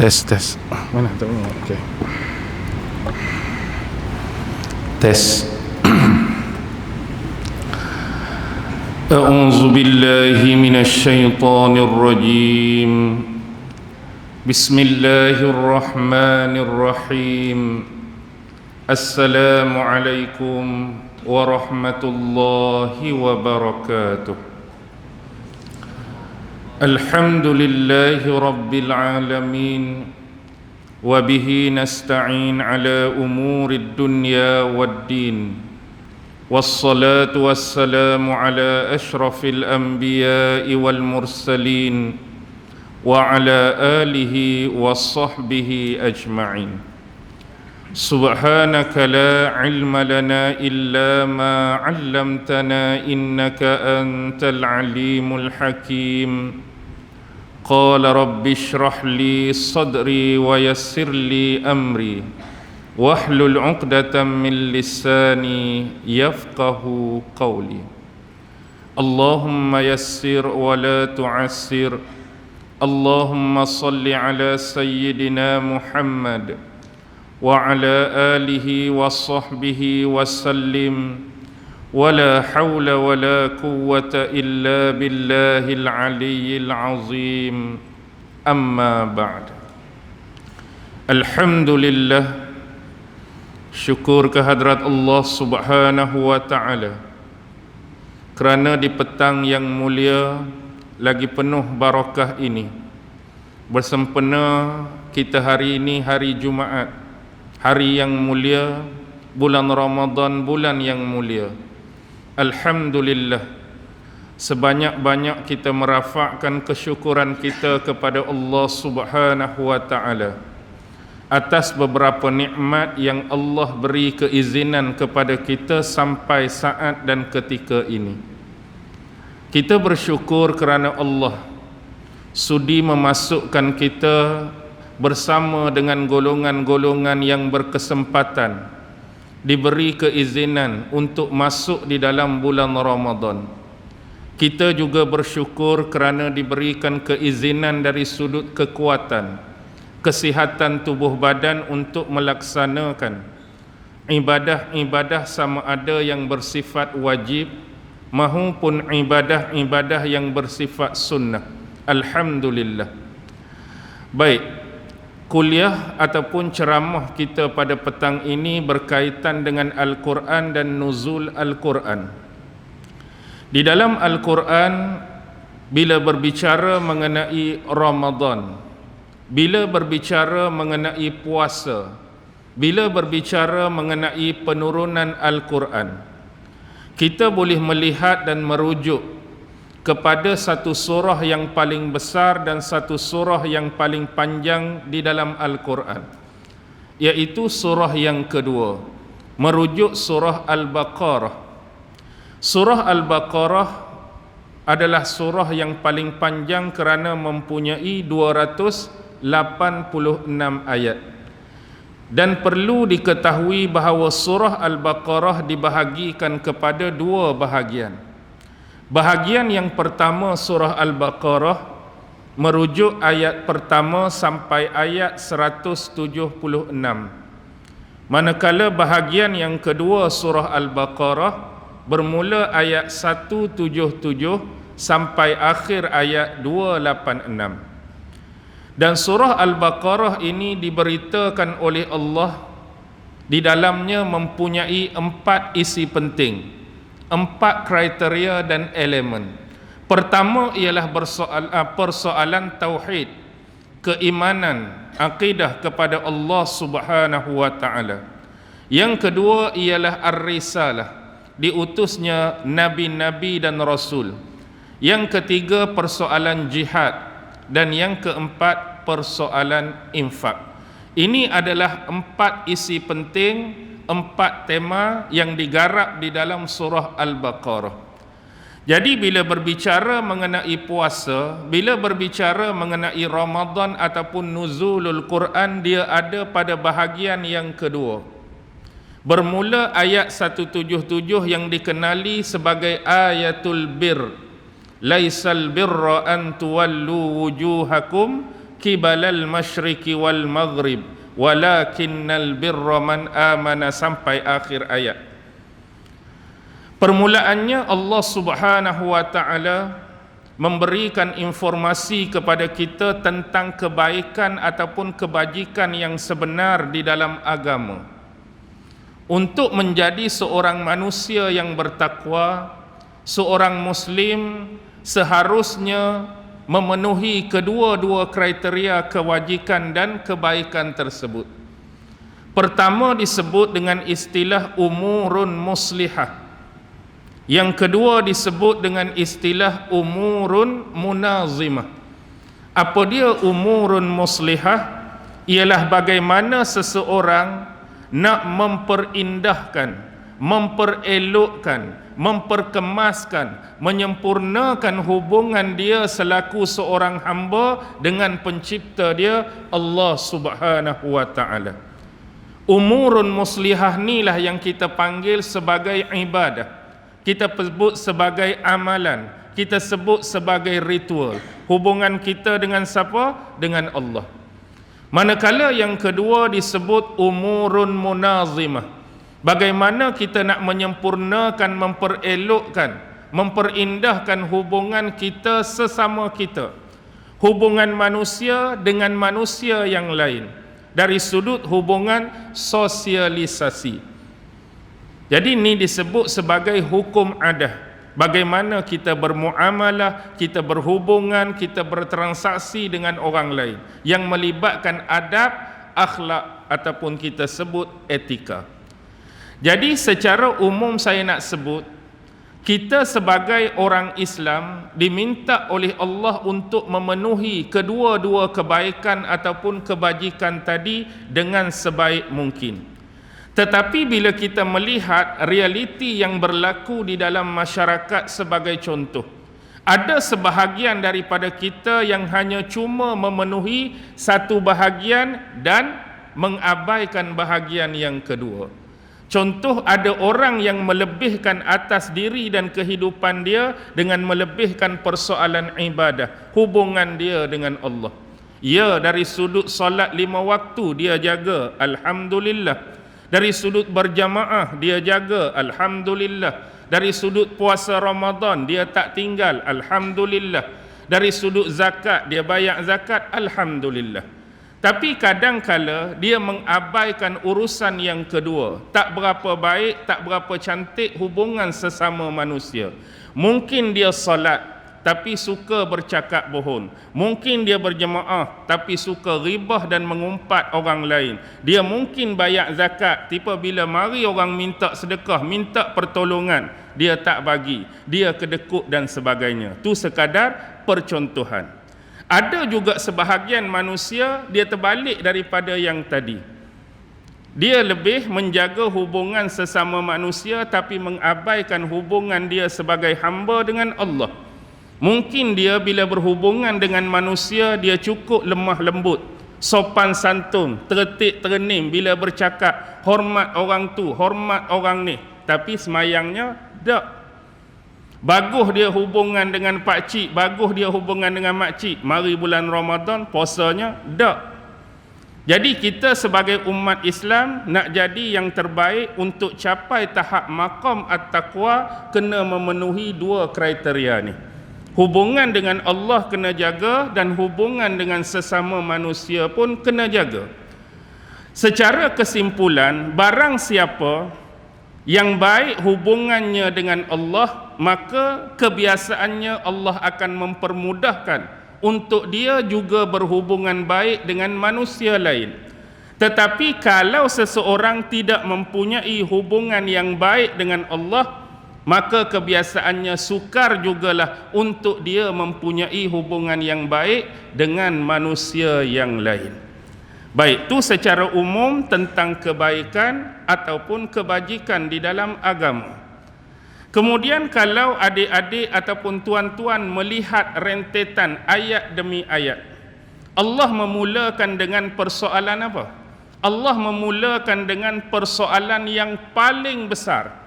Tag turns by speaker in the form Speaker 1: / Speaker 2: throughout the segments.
Speaker 1: Tes. Mana tu? Okey. Tes. A'udzu billahi minasy syaithanir rajim. Bismillahirrahmanirrahim. Assalamualaikum warahmatullahi wabarakatuh. Alhamdulillahi rabbil alamin. Wa bihi nasta'in ala umurid dunya waddin. Wassalatu wassalamu ala ashrafil anbiya'i wal mursalin wa ala alihi wa sahbihi ajma'in. Subhanaka la ilma lana illa ma 'allamtana innaka antal alimul hakim. Qala rabbi shrah li sadri wa yassir li amri wahlul 'uqdatam min lisani yafqahu qawli. Allahumma yassir wa la tu'assir. Allahumma salli ala sayyidina Muhammad wa ala alihi wa sahbihi wa sallim. ولا حول ولا قوة إلا بالله العلي العظيم. أما بعد. Alhamdulillah, syukur kehadrat Allah Subhanahu wa ta'ala kerana di petang yang mulia lagi penuh barakah ini bersempena kita hari ini hari Jumaat, hari yang mulia, bulan Ramadan, bulan yang mulia. Alhamdulillah, sebanyak-banyak kita merafakkan kesyukuran kita kepada Allah Subhanahu wa ta'ala atas beberapa nikmat yang Allah beri keizinan kepada kita sampai saat dan ketika ini. Kita bersyukur kerana Allah sudi memasukkan kita bersama dengan golongan-golongan yang berkesempatan diberi keizinan untuk masuk di dalam bulan Ramadan. Kita juga bersyukur kerana diberikan keizinan dari sudut kekuatan, kesihatan tubuh badan untuk melaksanakan ibadah-ibadah sama ada yang bersifat wajib maupun ibadah-ibadah yang bersifat sunnah. Alhamdulillah. Baik, kuliah ataupun ceramah kita pada petang ini berkaitan dengan Al-Quran dan nuzul Al-Quran. Di dalam Al-Quran, bila berbicara mengenai Ramadan, bila berbicara mengenai puasa, bila berbicara mengenai penurunan Al-Quran, kita boleh melihat dan merujuk kepada satu surah yang paling besar dan satu surah yang paling panjang di dalam Al-Quran, iaitu surah yang kedua, merujuk surah Al-Baqarah. Surah Al-Baqarah adalah surah yang paling panjang kerana mempunyai 286 ayat. Dan perlu diketahui bahawa surah Al-Baqarah dibahagikan kepada dua bahagian. Bahagian yang pertama surah Al-Baqarah merujuk ayat pertama sampai ayat 176. Manakala bahagian yang kedua surah Al-Baqarah bermula ayat 177 sampai akhir ayat 286. Dan surah Al-Baqarah ini diberitakan oleh Allah di dalamnya mempunyai 4 isi penting, 4 kriteria dan elemen. Pertama ialah persoalan tauhid, keimanan, akidah kepada Allah Subhanahu wa ta'ala. Yang kedua ialah ar-risalah, diutusnya nabi-nabi dan rasul. Yang ketiga persoalan jihad, dan yang keempat persoalan infak. Ini adalah 4 isi penting, 4 tema yang digarap di dalam surah Al-Baqarah. Jadi bila berbicara mengenai puasa, bila berbicara mengenai Ramadan ataupun nuzulul Quran, dia ada pada bahagian yang kedua. Bermula ayat 177 yang dikenali sebagai ayatul bir. Laisal birra an tuwallu wujuhakum kibalal masyriqi wal maghrib walakinnal birra man amana, sampai akhir ayat. Permulaannya Allah Subhanahu wa taala memberikan informasi kepada kita tentang kebaikan ataupun kebajikan yang sebenar di dalam agama. Untuk menjadi seorang manusia yang bertakwa, seorang muslim seharusnya memenuhi kedua-dua kriteria kewajikan dan kebaikan tersebut. Pertama disebut dengan istilah umurun muslihah. Yang kedua disebut dengan istilah umurun munazimah. Apa dia umurun muslihah? Ialah bagaimana seseorang nak memperindahkan, memperelokkan, memperkemaskan, menyempurnakan hubungan dia selaku seorang hamba dengan pencipta dia, Allah Subhanahu wa taala. Umurun muslihah inilah yang kita panggil sebagai ibadah. Kita sebut sebagai amalan, kita sebut sebagai ritual. Hubungan kita dengan siapa? Dengan Allah. Manakala yang kedua disebut umurun munazimah. Bagaimana kita nak menyempurnakan, memperelokkan, memperindahkan hubungan kita sesama kita. Hubungan manusia dengan manusia yang lain. Dari sudut hubungan sosialisasi. Jadi ini disebut sebagai hukum adah. Bagaimana kita bermuamalah, kita berhubungan, kita bertransaksi dengan orang lain yang melibatkan adab, akhlak ataupun kita sebut etika. Jadi secara umum saya nak sebut, kita sebagai orang Islam diminta oleh Allah untuk memenuhi kedua-dua kebaikan ataupun kebajikan tadi dengan sebaik mungkin. Tetapi bila kita melihat realiti yang berlaku di dalam masyarakat sebagai contoh, ada sebahagian daripada kita yang hanya cuma memenuhi satu bahagian dan mengabaikan bahagian yang kedua. Contoh, ada orang yang melebihkan atas diri dan kehidupan dia dengan melebihkan persoalan ibadah, hubungan dia dengan Allah. Ya, dari sudut solat 5 waktu dia jaga, alhamdulillah. Dari sudut berjamaah dia jaga, alhamdulillah. Dari sudut puasa Ramadan dia tak tinggal, alhamdulillah. Dari sudut zakat dia bayar zakat, alhamdulillah. Tapi kadang-kala dia mengabaikan urusan yang kedua. Tak berapa baik, tak berapa cantik hubungan sesama manusia. Mungkin dia salat tapi suka bercakap bohong. Mungkin dia berjemaah tapi suka ribah dan mengumpat orang lain. Dia mungkin bayar zakat, tiba bila mari orang minta sedekah, minta pertolongan, dia tak bagi, dia kedekut dan sebagainya. Tu sekadar percontohan. Ada juga sebahagian manusia dia terbalik daripada yang tadi. Dia lebih menjaga hubungan sesama manusia tapi mengabaikan hubungan dia sebagai hamba dengan Allah. Mungkin dia bila berhubungan dengan manusia dia cukup lemah lembut, sopan santun, tertib ternim bila bercakap, hormat orang tu, hormat orang ni. Tapi semayangnya tak. Bagus dia hubungan dengan pak cik, bagus dia hubungan dengan mak cik. Mari bulan Ramadan puasanya tak. Jadi kita sebagai umat Islam nak jadi yang terbaik untuk capai tahap maqam at-taqwa, kena memenuhi dua kriteria ni. Hubungan dengan Allah kena jaga dan hubungan dengan sesama manusia pun kena jaga. Secara kesimpulan, barang siapa yang baik hubungannya dengan Allah, maka kebiasaannya Allah akan mempermudahkan untuk dia juga berhubungan baik dengan manusia lain. Tetapi kalau seseorang tidak mempunyai hubungan yang baik dengan Allah, maka kebiasaannya sukar jugalah untuk dia mempunyai hubungan yang baik dengan manusia yang lain. Baik, itu secara umum tentang kebaikan ataupun kebajikan di dalam agama. Kemudian kalau adik-adik ataupun tuan-tuan melihat rentetan ayat demi ayat, Allah memulakan dengan persoalan apa? Allah memulakan dengan persoalan yang paling besar.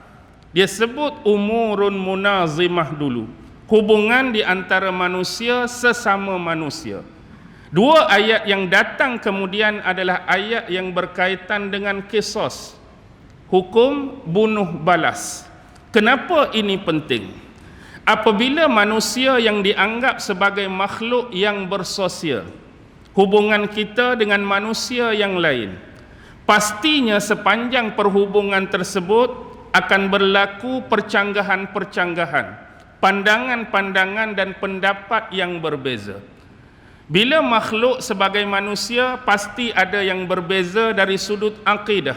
Speaker 1: Dia sebut umurun munazimah dulu. Hubungan di antara manusia sesama manusia. Dua ayat yang datang kemudian adalah ayat yang berkaitan dengan kisos, hukum bunuh balas. Kenapa ini penting? Apabila manusia yang dianggap sebagai makhluk yang bersosial, hubungan kita dengan manusia yang lain, pastinya sepanjang perhubungan tersebut akan berlaku percanggahan-percanggahan, pandangan-pandangan dan pendapat yang berbeza. Bila makhluk sebagai manusia, pasti ada yang berbeza dari sudut akidah,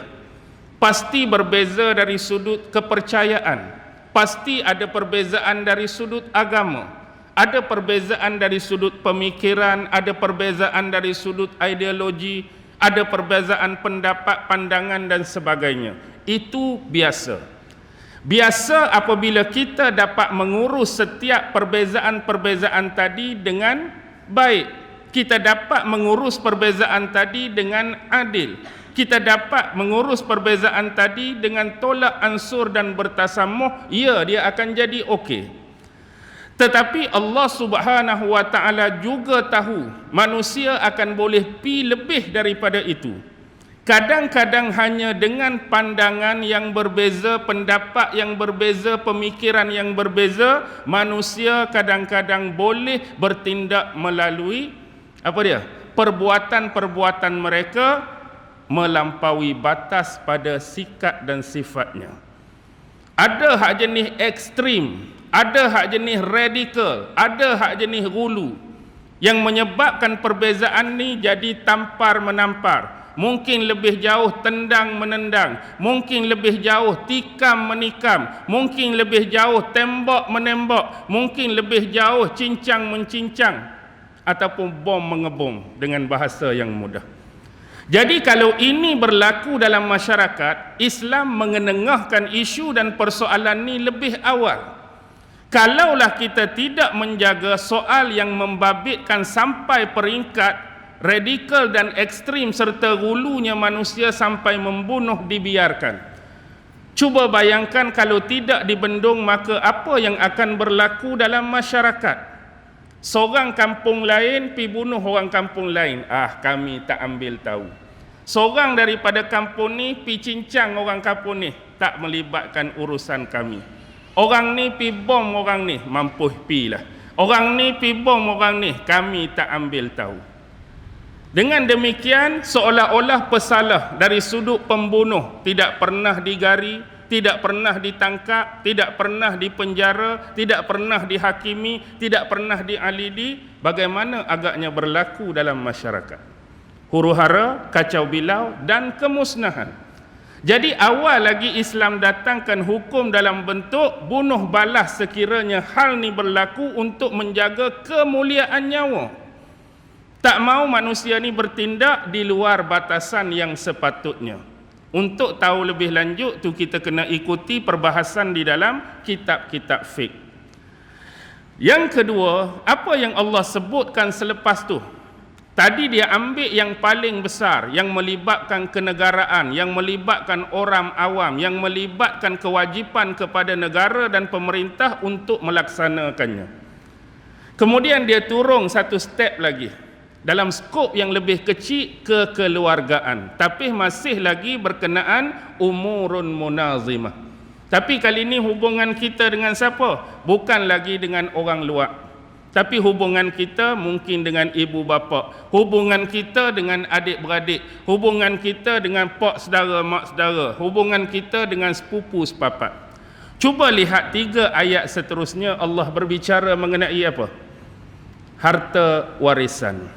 Speaker 1: pasti berbeza dari sudut kepercayaan, pasti ada perbezaan dari sudut agama, ada perbezaan dari sudut pemikiran, ada perbezaan dari sudut ideologi, ada perbezaan pendapat, pandangan dan sebagainya. Itu biasa. Biasa apabila kita dapat mengurus setiap perbezaan-perbezaan tadi dengan baik, kita dapat mengurus perbezaan tadi dengan adil, kita dapat mengurus perbezaan tadi dengan tolak ansur dan bertasamuh, ya, dia akan jadi okey. Tetapi Allah Subhanahu wa taala juga tahu manusia akan boleh pi lebih daripada itu. Kadang-kadang hanya dengan pandangan yang berbeza, pendapat yang berbeza, pemikiran yang berbeza, manusia kadang-kadang boleh bertindak melalui apa dia? Perbuatan-perbuatan mereka melampaui batas pada sikap dan sifatnya. Ada hak jenis ekstrim, ada hak jenis radikal, ada hak jenis gulu yang menyebabkan perbezaan ni jadi tampar menampar. Mungkin lebih jauh tendang menendang, mungkin lebih jauh tikam menikam, mungkin lebih jauh tembak menembak, mungkin lebih jauh cincang mencincang, ataupun bom mengebom dengan bahasa yang mudah. Jadi kalau ini berlaku dalam masyarakat, Islam mengenengahkan isu dan persoalan ini lebih awal. Kalaulah kita tidak menjaga soal yang membabitkan sampai peringkat radikal dan ekstrim serta hulunya manusia sampai membunuh dibiarkan. Cuba bayangkan kalau tidak dibendung, maka apa yang akan berlaku dalam masyarakat? Seorang kampung lain pi bunuh orang kampung lain, kami tak ambil tahu. Seorang daripada kampung ni pi cincang orang kampung ni, tak melibatkan urusan kami. Orang ni pi bom orang ni, mampu pi lah. Orang ni pi bom orang ni, kami tak ambil tahu. Dengan demikian, seolah-olah pesalah dari sudut pembunuh tidak pernah digari, tidak pernah ditangkap, tidak pernah dipenjara, tidak pernah dihakimi, tidak pernah diadili. Bagaimana agaknya berlaku dalam masyarakat? Huru-hara, kacau bilau dan kemusnahan. Jadi awal lagi Islam datangkan hukum dalam bentuk bunuh balas sekiranya hal ni berlaku untuk menjaga kemuliaan nyawa. Tak mau manusia ni bertindak di luar batasan yang sepatutnya. Untuk tahu lebih lanjut tu kita kena ikuti perbahasan di dalam kitab-kitab fiqh. Yang kedua, apa yang Allah sebutkan selepas tu? Tadi dia ambil yang paling besar, yang melibatkan kenegaraan, yang melibatkan orang awam, yang melibatkan kewajipan kepada negara dan pemerintah untuk melaksanakannya. Kemudian dia turun satu step lagi dalam skop yang lebih kecil, kekeluargaan, tapi masih lagi berkenaan umurun munazimah. Tapi kali ini hubungan kita dengan siapa? Bukan lagi dengan orang luar, tapi hubungan kita mungkin dengan ibu bapa, hubungan kita dengan adik-beradik, hubungan kita dengan pak saudara, mak saudara, hubungan kita dengan sepupu sepapat. Cuba lihat 3 ayat seterusnya, Allah berbicara mengenai apa? Harta warisan.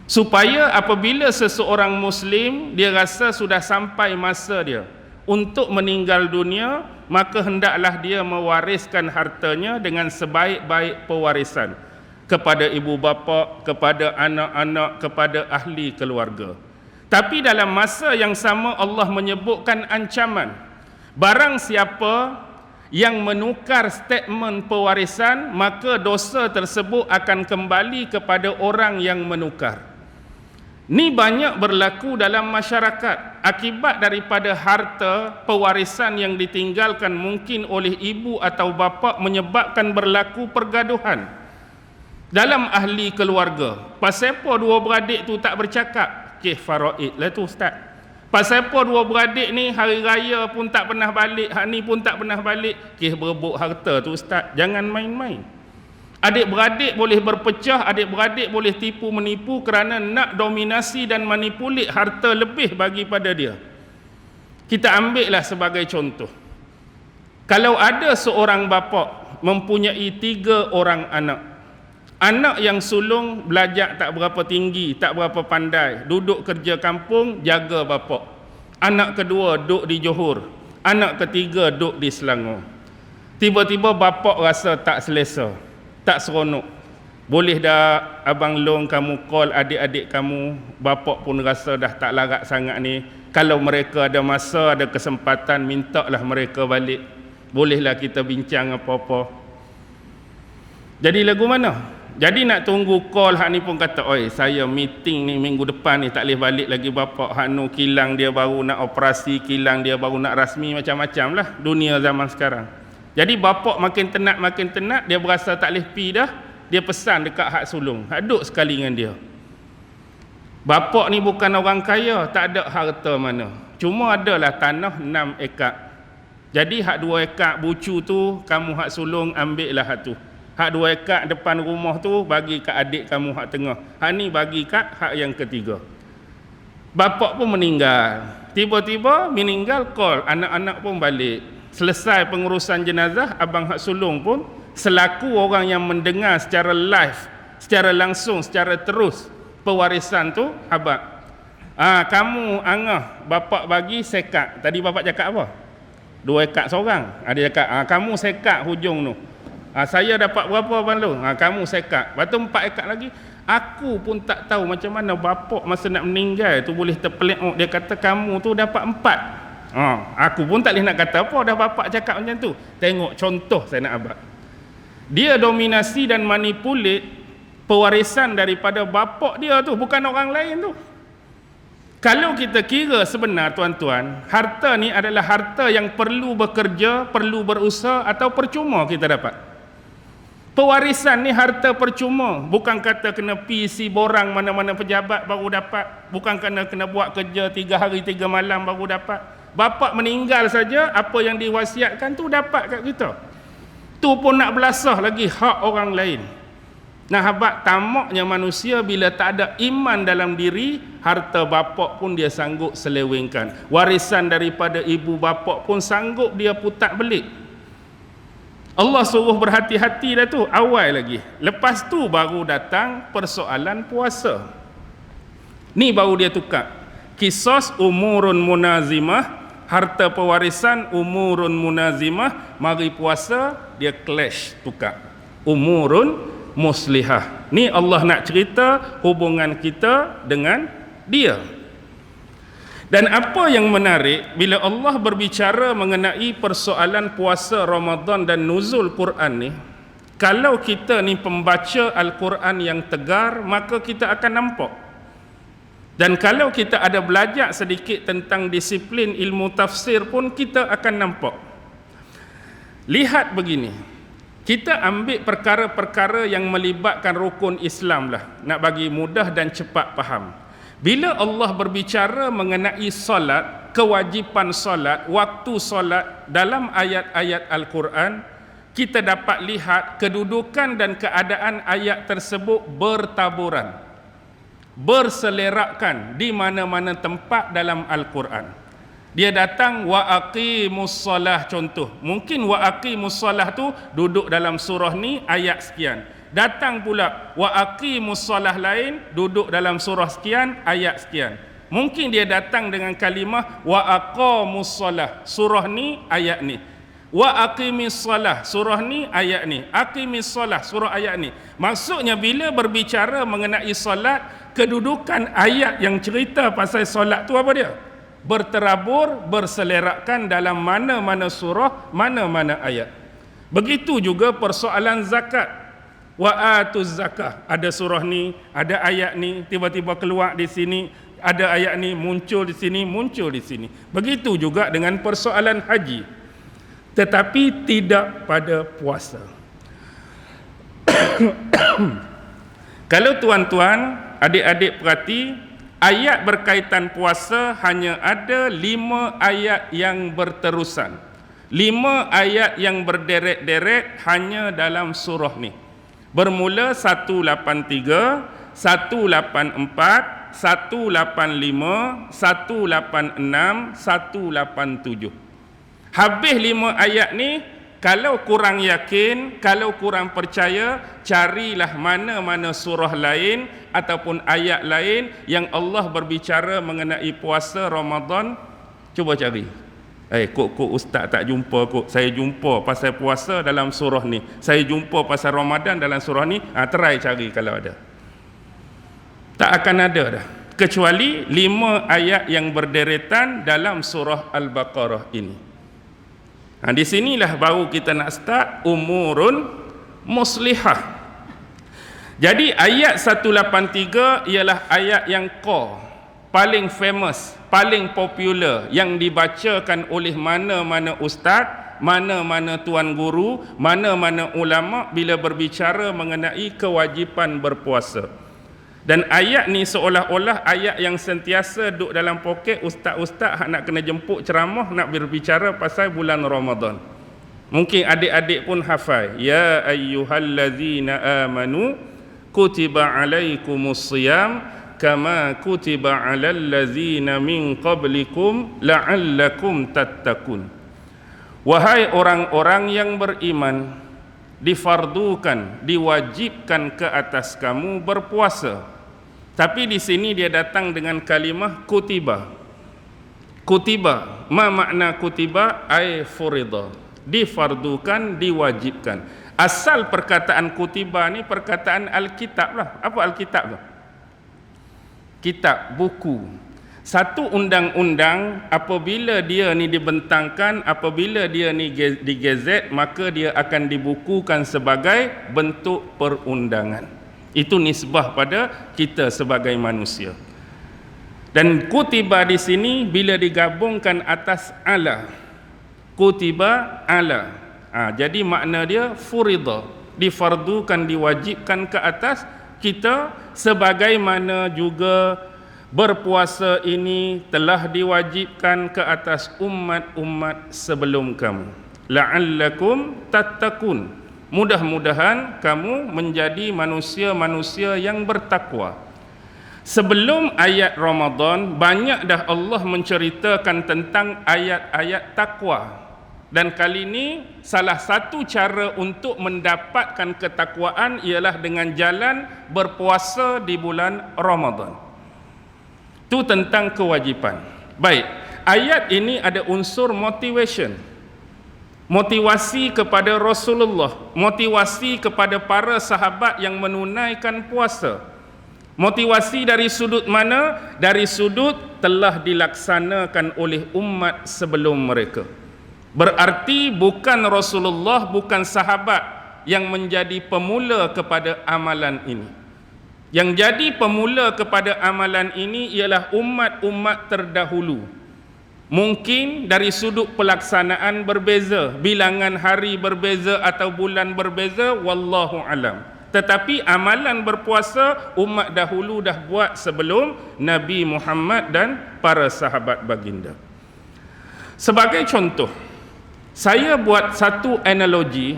Speaker 1: Supaya apabila seseorang Muslim dia rasa sudah sampai masa dia untuk meninggal dunia, maka hendaklah dia mewariskan hartanya dengan sebaik-baik pewarisan kepada ibu bapa, kepada anak-anak, kepada ahli keluarga. Tapi dalam masa yang sama Allah menyebutkan ancaman. Barang siapa yang menukar statement pewarisan, maka dosa tersebut akan kembali kepada orang yang menukar. Ni banyak berlaku dalam masyarakat akibat daripada harta pewarisan yang ditinggalkan mungkin oleh ibu atau bapa menyebabkan berlaku pergaduhan. Dalam ahli keluarga, pasal apa dua beradik tu tak bercakap? Kes faraid lah tu ustaz. Pasal apa dua beradik ni hari raya pun tak pernah balik, hak ni pun tak pernah balik? Kes berebut harta tu ustaz. Jangan main-main. Adik-beradik boleh berpecah, adik-beradik boleh tipu menipu kerana nak dominasi dan manipulit harta lebih bagi pada dia. Kita ambillah sebagai contoh. Kalau ada seorang bapa mempunyai 3 orang anak. Anak yang sulung belajar tak berapa tinggi, tak berapa pandai, duduk kerja kampung, jaga bapa. Anak kedua duduk di Johor, anak ketiga duduk di Selangor. Tiba-tiba bapa rasa tak selesa, tak seronok. Boleh dah Abang Long kamu call adik-adik kamu, bapa pun rasa dah tak larat sangat ni. Kalau mereka ada masa, ada kesempatan, mintalah mereka balik. Bolehlah kita bincang apa-apa. Jadi lagu mana? Jadi nak tunggu call, hak ni pun kata, oi saya meeting ni minggu depan ni tak boleh balik lagi bapa. Hak nu kilang dia baru nak operasi, kilang dia baru nak rasmi, macam-macam lah dunia zaman sekarang. Jadi bapa makin tenat, dia berasa tak boleh pi dah. Dia pesan dekat hak sulung, hak duduk sekali dengan dia. Bapa ni bukan orang kaya, tak ada harta mana. Cuma adalah tanah 6 ekar. Jadi hak 2 ekar bucu tu, kamu hak sulung ambil lah hak tu. Hak 2 ekar depan rumah tu bagi kat adik kamu hak tengah. Hak ni bagi kat hak yang ketiga. Bapa pun meninggal. Tiba-tiba meninggal call, anak-anak pun balik. Selesai pengurusan jenazah, abang hak sulung pun selaku orang yang mendengar secara live, secara langsung, secara terus pewarisan tu, abang. Kamu angah bapa bagi sekat. Tadi bapa cakap apa? 2 ekar seorang. Dia cakap, kamu sekat hujung tu. Saya dapat berapa abang lu? Kamu sekat. Lepas tu 4 ekar lagi. Aku pun tak tahu macam mana bapak masa nak meninggal tu boleh terpeleok. Dia kata kamu tu dapat 4. Aku pun tak boleh nak kata apa, dah bapak cakap macam tu. Tengok contoh saya nak abang. Dia dominasi dan manipulit pewarisan daripada bapak dia tu, bukan orang lain tu. Kalau kita kira sebenar tuan-tuan, harta ni adalah harta yang perlu bekerja, perlu berusaha atau percuma kita dapat. Pewarisan ni harta percuma, bukan kata kena PC borang mana-mana pejabat baru dapat, bukan kena buat kerja 3 hari 3 malam baru dapat. Bapak meninggal saja, apa yang diwasiatkan tu dapat kat kita. Tu pun nak belasah lagi hak orang lain. Nah, habaq tamaknya manusia bila tak ada iman dalam diri, harta bapak pun dia sanggup selewengkan. Warisan daripada ibu bapak pun sanggup dia putar belik. Allah suruh berhati-hati dah tu, awal lagi. Lepas tu baru datang persoalan puasa. Ni baru dia tukar. Qisas umurun munazimah, harta pewarisan umurun munazimah, mari puasa dia clash, tukar. Umurun muslihah. Ni Allah nak cerita hubungan kita dengan dia. Dan apa yang menarik bila Allah berbicara mengenai persoalan puasa Ramadan dan nuzul Quran ni, kalau kita ni pembaca Al-Quran yang tegar, maka kita akan nampak. Dan kalau kita ada belajar sedikit tentang disiplin ilmu tafsir pun kita akan nampak. Lihat begini, kita ambil perkara-perkara yang melibatkan rukun Islam lah, nak bagi mudah dan cepat faham. Bila Allah berbicara mengenai solat, kewajipan solat, waktu solat dalam ayat-ayat Al-Quran, kita dapat lihat kedudukan dan keadaan ayat tersebut bertaburan, berselerakkan di mana-mana tempat dalam Al-Quran. Dia datang wa aqimus solah, contoh. Mungkin wa aqimus solah tu duduk dalam surah ni ayat sekian. Datang pula wa aqimus solah lain duduk dalam surah sekian ayat sekian. Mungkin dia datang dengan kalimah wa aqamus solah, surah ni ayat ni. Wa aqimis solah, surah ni ayat ni. Aqimis solah, surah ayat ni. Maksudnya bila berbicara mengenai solat, kedudukan ayat yang cerita pasal solat tu apa dia? Berterabur, berselerakkan dalam mana-mana surah, mana-mana ayat. Begitu juga persoalan zakat. Wa atuz zakah, ada surah ni, ada ayat ni, tiba-tiba keluar di sini, ada ayat ni muncul di sini, muncul di sini. Begitu juga dengan persoalan haji. Tetapi tidak pada puasa. Kalau tuan-tuan, adik-adik perhati, ayat berkaitan puasa hanya ada 5 ayat yang berterusan. 5 ayat yang berderet-deret hanya dalam surah ni. Bermula 183, 184, 185, 186, 187. Habis 5 ayat ni, kalau kurang yakin, kalau kurang percaya, carilah mana-mana surah lain ataupun ayat lain yang Allah berbicara mengenai puasa Ramadan. Cuba cari. Kok ustaz tak jumpa kok. Saya jumpa pasal puasa dalam surah ni. Saya jumpa pasal Ramadan dalam surah ni. Try cari kalau ada. Tak akan ada dah. Kecuali 5 ayat yang berderetan dalam surah Al-Baqarah ini. Di sinilah baru kita nak start umurun muslihah. Jadi ayat 183 ialah ayat yang core, paling famous, paling popular, yang dibacakan oleh mana-mana ustaz, mana-mana tuan guru, mana-mana ulama bila berbicara mengenai kewajipan berpuasa. Dan ayat ni seolah-olah ayat yang sentiasa duduk dalam poket ustaz-ustaz nak kena jemput ceramah, nak berbicara pasal bulan Ramadan. Mungkin adik-adik pun hafal. Ya ayyuhallazina amanu kutiba alaikumus siyam kama kutiba alal ladzina min qablikum la'allakum tattaqun. Wahai orang-orang yang beriman, difardukan, diwajibkan ke atas kamu berpuasa. Tapi di sini dia datang dengan kalimah kutiba. Kutiba, ma makna kutiba? Ay furida. Difardukan, diwajibkan. Asal perkataan kutiba ni perkataan Alkitab lah. Apa Alkitab tu? Kitab, buku. Satu undang-undang apabila dia ni dibentangkan, apabila dia ni digazet, maka dia akan dibukukan sebagai bentuk perundangan. Itu nisbah pada kita sebagai manusia. Dan kutiba di sini bila digabungkan atas ala, kutiba ala. Jadi makna dia furida, difardukan, diwajibkan ke atas kita, sebagaimana juga berpuasa ini telah diwajibkan ke atas umat-umat sebelum kamu. La'allakum tattaqun. Mudah-mudahan kamu menjadi manusia-manusia yang bertakwa. Sebelum ayat Ramadan, banyak dah Allah menceritakan tentang ayat-ayat takwa. Dan kali ini salah satu cara untuk mendapatkan ketakwaan ialah dengan jalan berpuasa di bulan Ramadan. Itu tentang kewajipan. Baik, ayat ini ada unsur motivation. Motivasi kepada Rasulullah, motivasi kepada para sahabat yang menunaikan puasa. Motivasi dari sudut mana? Dari sudut telah dilaksanakan oleh umat sebelum mereka. Berarti bukan Rasulullah, bukan sahabat yang menjadi pemula kepada amalan ini. Yang jadi pemula kepada amalan ini ialah umat-umat terdahulu. Mungkin dari sudut pelaksanaan berbeza, bilangan hari berbeza atau bulan berbeza, wallahu alam. Tetapi amalan berpuasa umat dahulu dah buat sebelum Nabi Muhammad dan para sahabat baginda. Sebagai contoh, saya buat satu analogi.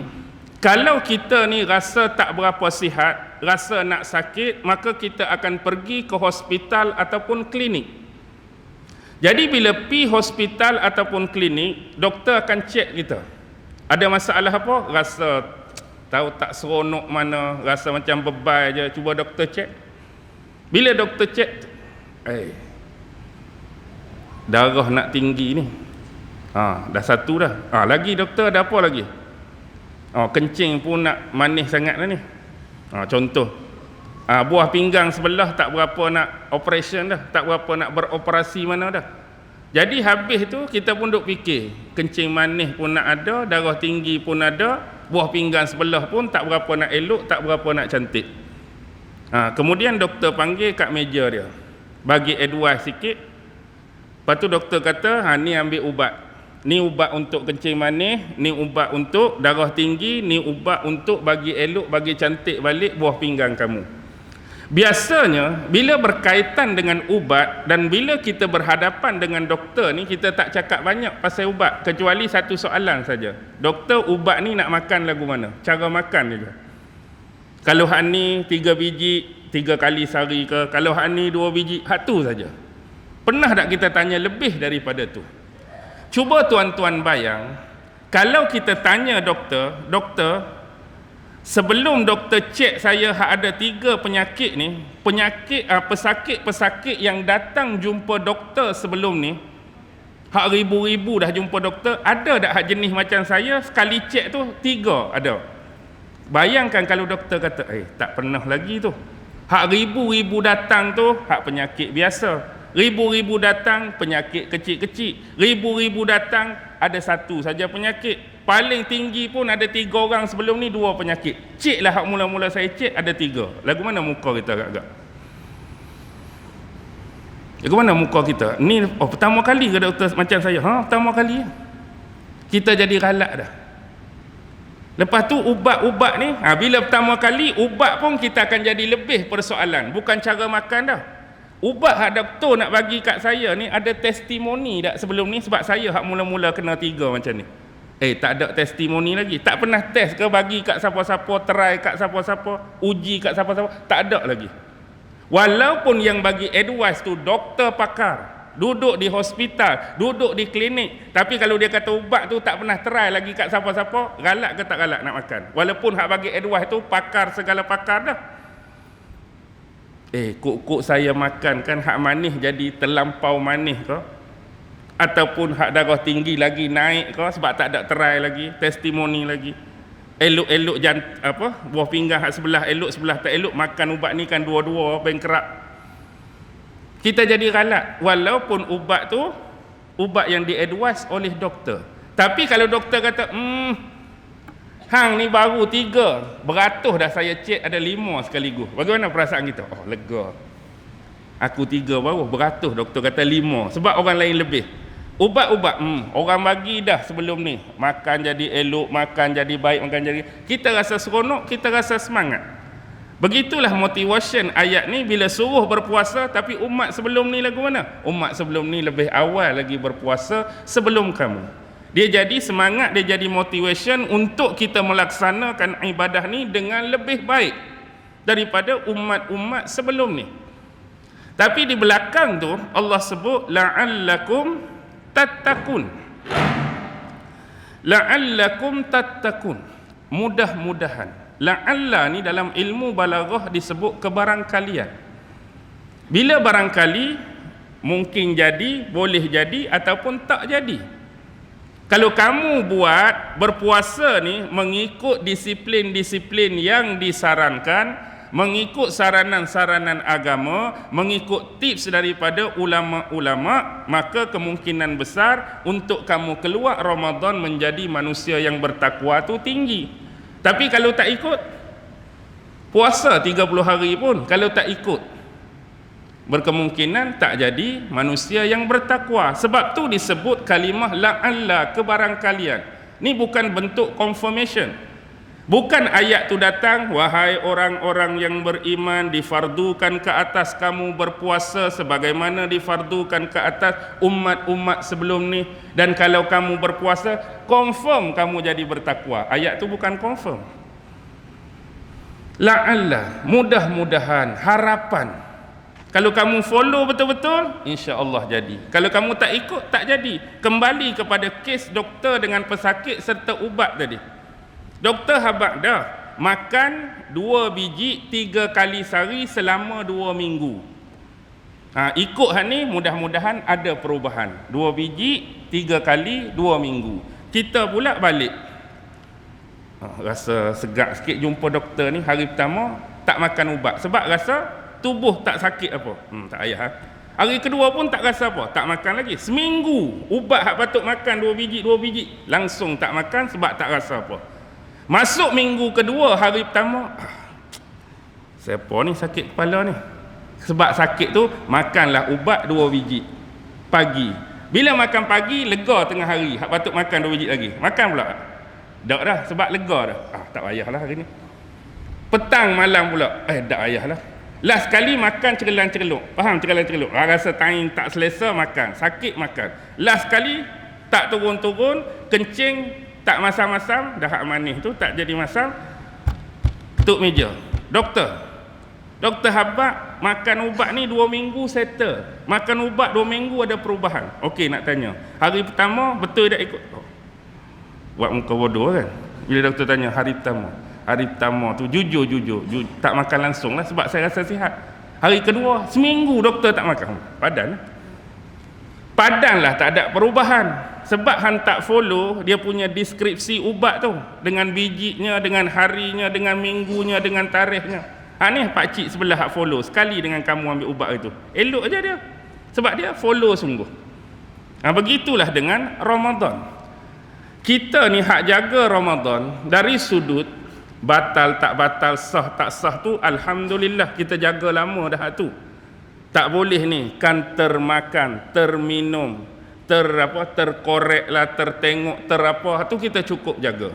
Speaker 1: Kalau kita ni rasa tak berapa sihat, rasa nak sakit, maka kita akan pergi ke hospital ataupun klinik. Jadi bila pi hospital ataupun klinik, doktor akan cek kita. Ada masalah apa? Rasa tahu tak seronok mana, rasa macam bebal je, cuba doktor cek. Bila doktor cek, darah nak tinggi ni. Dah satu dah. Lagi doktor ada apa lagi? Kencing pun nak manis sangat dah ni. Contoh. Buah pinggang sebelah tak berapa nak operation dah, tak berapa nak beroperasi mana dah. Jadi habis tu kita pun duk fikir, kencing manis pun nak ada, darah tinggi pun ada, buah pinggang sebelah pun tak berapa nak elok, tak berapa nak cantik. Kemudian doktor panggil kat meja dia, bagi advice sikit. Lepas tu doktor kata, ni ambil ubat. Ni ubat untuk kencing manis, ni ubat untuk darah tinggi, ni ubat untuk bagi elok, bagi cantik balik buah pinggang kamu. Biasanya bila berkaitan dengan ubat dan bila kita berhadapan dengan doktor ni, kita tak cakap banyak pasal ubat kecuali satu soalan saja. Doktor, ubat ni nak makan lagu mana? Cara makan je. Kalau hak ni 3 biji 3 kali sehari ke, kalau hak ni 2 biji, hak tu saja. Pernah tak kita tanya lebih daripada tu? Cuba tuan-tuan bayang, kalau kita tanya doktor, doktor, sebelum doktor cek saya hak ada 3 penyakit ni, pesakit-pesakit yang datang jumpa doktor sebelum ni, hak ribu-ribu dah jumpa doktor, ada tak hak jenis macam saya, sekali cek tu 3 ada? Bayangkan kalau doktor kata, tak pernah lagi tu. Hak ribu-ribu datang tu, hak penyakit biasa. Ribu-ribu datang, penyakit kecil-kecil. Ribu-ribu datang, ada satu saja penyakit. Paling tinggi pun ada 3 orang sebelum ni 2 penyakit. Cek lah hak mula-mula saya cek ada 3. Lagu mana muka kita agak-agak? Lagu mana muka kita? Ni pertama kali ke doktor macam saya? Pertama kali. Kita jadi galak dah. Lepas tu ubat-ubat ni, bila pertama kali ubat pun kita akan jadi lebih persoalan. Bukan cara makan dah. Ubat hak doktor nak bagi kat saya ni ada testimoni tak sebelum ni, sebab saya hak mula-mula kena 3 macam ni. Tak ada testimoni lagi. Tak pernah test ke bagi kat siapa-siapa, try kat siapa-siapa, uji kat siapa-siapa, tak ada lagi. Walaupun yang bagi advice tu doktor pakar, duduk di hospital, duduk di klinik, tapi kalau dia kata ubat tu tak pernah try lagi kat siapa-siapa, galak ke tak galak nak makan? Walaupun hak bagi advice tu pakar segala pakar dah. Kok saya makan kan hak manis jadi terlampau manis ke? Ataupun hak darah tinggi lagi naik ke sebab tak ada try lagi, testimoni lagi. Elok-elok buah pinggang hak sebelah elok, sebelah tak elok, makan ubat ni kan dua-dua bengkerak. Kita jadi galak walaupun ubat tu ubat yang di-advise oleh doktor. Tapi kalau doktor kata, hang ni baru 3, beratus dah saya cek ada 5 sekaligus. Bagaimana perasaan kita? Lega. Aku 3 baru, beratus doktor kata 5. Sebab orang lain lebih. Ubat-ubat, orang bagi dah sebelum ni. Makan jadi elok, makan jadi baik, makan jadi... Kita rasa seronok, kita rasa semangat. Begitulah motivation ayat ni bila suruh berpuasa, tapi umat sebelum ni lagu mana? Umat sebelum ni lebih awal lagi berpuasa sebelum kamu. Dia jadi semangat, dia jadi motivation untuk kita melaksanakan ibadah ni dengan lebih baik daripada umat-umat sebelum ni. Tapi di belakang tu Allah sebut la'allakum tattaqun. La'allakum tattaqun. Mudah-mudahan. La'alla ni dalam ilmu balaghah disebut kebarangkalian. Bila barangkali mungkin jadi, boleh jadi ataupun tak jadi. Kalau kamu buat berpuasa ni mengikut disiplin-disiplin yang disarankan, mengikut saranan-saranan agama, mengikut tips daripada ulama-ulama, maka kemungkinan besar untuk kamu keluar Ramadan menjadi manusia yang bertakwa tu tinggi. Tapi kalau tak ikut, puasa 30 hari pun kalau tak ikut, berkemungkinan tak jadi manusia yang bertakwa. Sebab tu disebut kalimah la'alla, kebarangkalian. Ni bukan bentuk confirmation. Bukan ayat tu datang, wahai orang-orang yang beriman, difardukan ke atas kamu berpuasa sebagaimana difardukan ke atas umat-umat sebelum ni, dan kalau kamu berpuasa confirm kamu jadi bertakwa. Ayat tu bukan confirm. La'alla, mudah-mudahan, harapan. Kalau kamu follow betul-betul, insya-Allah jadi. Kalau kamu tak ikut, tak jadi. Kembali kepada kes doktor dengan pesakit serta ubat tadi. Doktor habaq dah makan 2 biji 3 kali sehari selama 2 minggu. Ikut hal ni mudah-mudahan ada perubahan. 2 biji 3 kali 2 minggu. Kita pula balik. Rasa segak sikit jumpa doktor ni hari pertama tak makan ubat sebab rasa tubuh tak sakit apa. Tak payah. Hari kedua pun tak rasa apa, tak makan lagi. Seminggu ubat hak patut makan 2 biji langsung tak makan sebab tak rasa apa. Masuk minggu kedua, hari pertama, siapa ni sakit kepala ni? Sebab sakit tu makanlah ubat 2 biji pagi. Bila makan pagi lega tengah hari, hak patut makan 2 biji lagi. Makan pula. Tak dah sebab lega dah. Tak payahlah hari ni. Petang malam pula, tak payahlah. Last kali makan cerelang-cereluk. Faham cerelang-cereluk? Rasa taing tak selesa makan, sakit makan. Last kali tak turun-turun, kencing tak masam-masam, dah hak manis tu tak jadi masam. Ketuk meja. Doktor habaq makan ubat ni 2 minggu settle. Makan ubat 2 minggu ada perubahan. Okey, nak tanya. Hari pertama betul tak ikut? Oh. Buat muka bodoh kan? Bila doktor tanya hari pertama tu jujur tak makan langsung lah sebab saya rasa sihat. Hari kedua seminggu doktor tak makan. Padan lah tak ada perubahan. Sebab hang tak follow dia punya deskripsi ubat tu dengan bijinya, dengan harinya, dengan minggunya, dengan tarikhnya. Ni pakcik sebelah hak follow sekali dengan kamu ambil ubat itu. Elok aja dia. Sebab dia follow sungguh. Begitulah dengan Ramadan. Kita ni hak jaga Ramadan dari sudut batal tak batal, sah tak sah tu alhamdulillah kita jaga lama dah tu. Tak boleh ni kan termakan, terminum, terkorek lah, tertengok, terapa tu kita cukup jaga.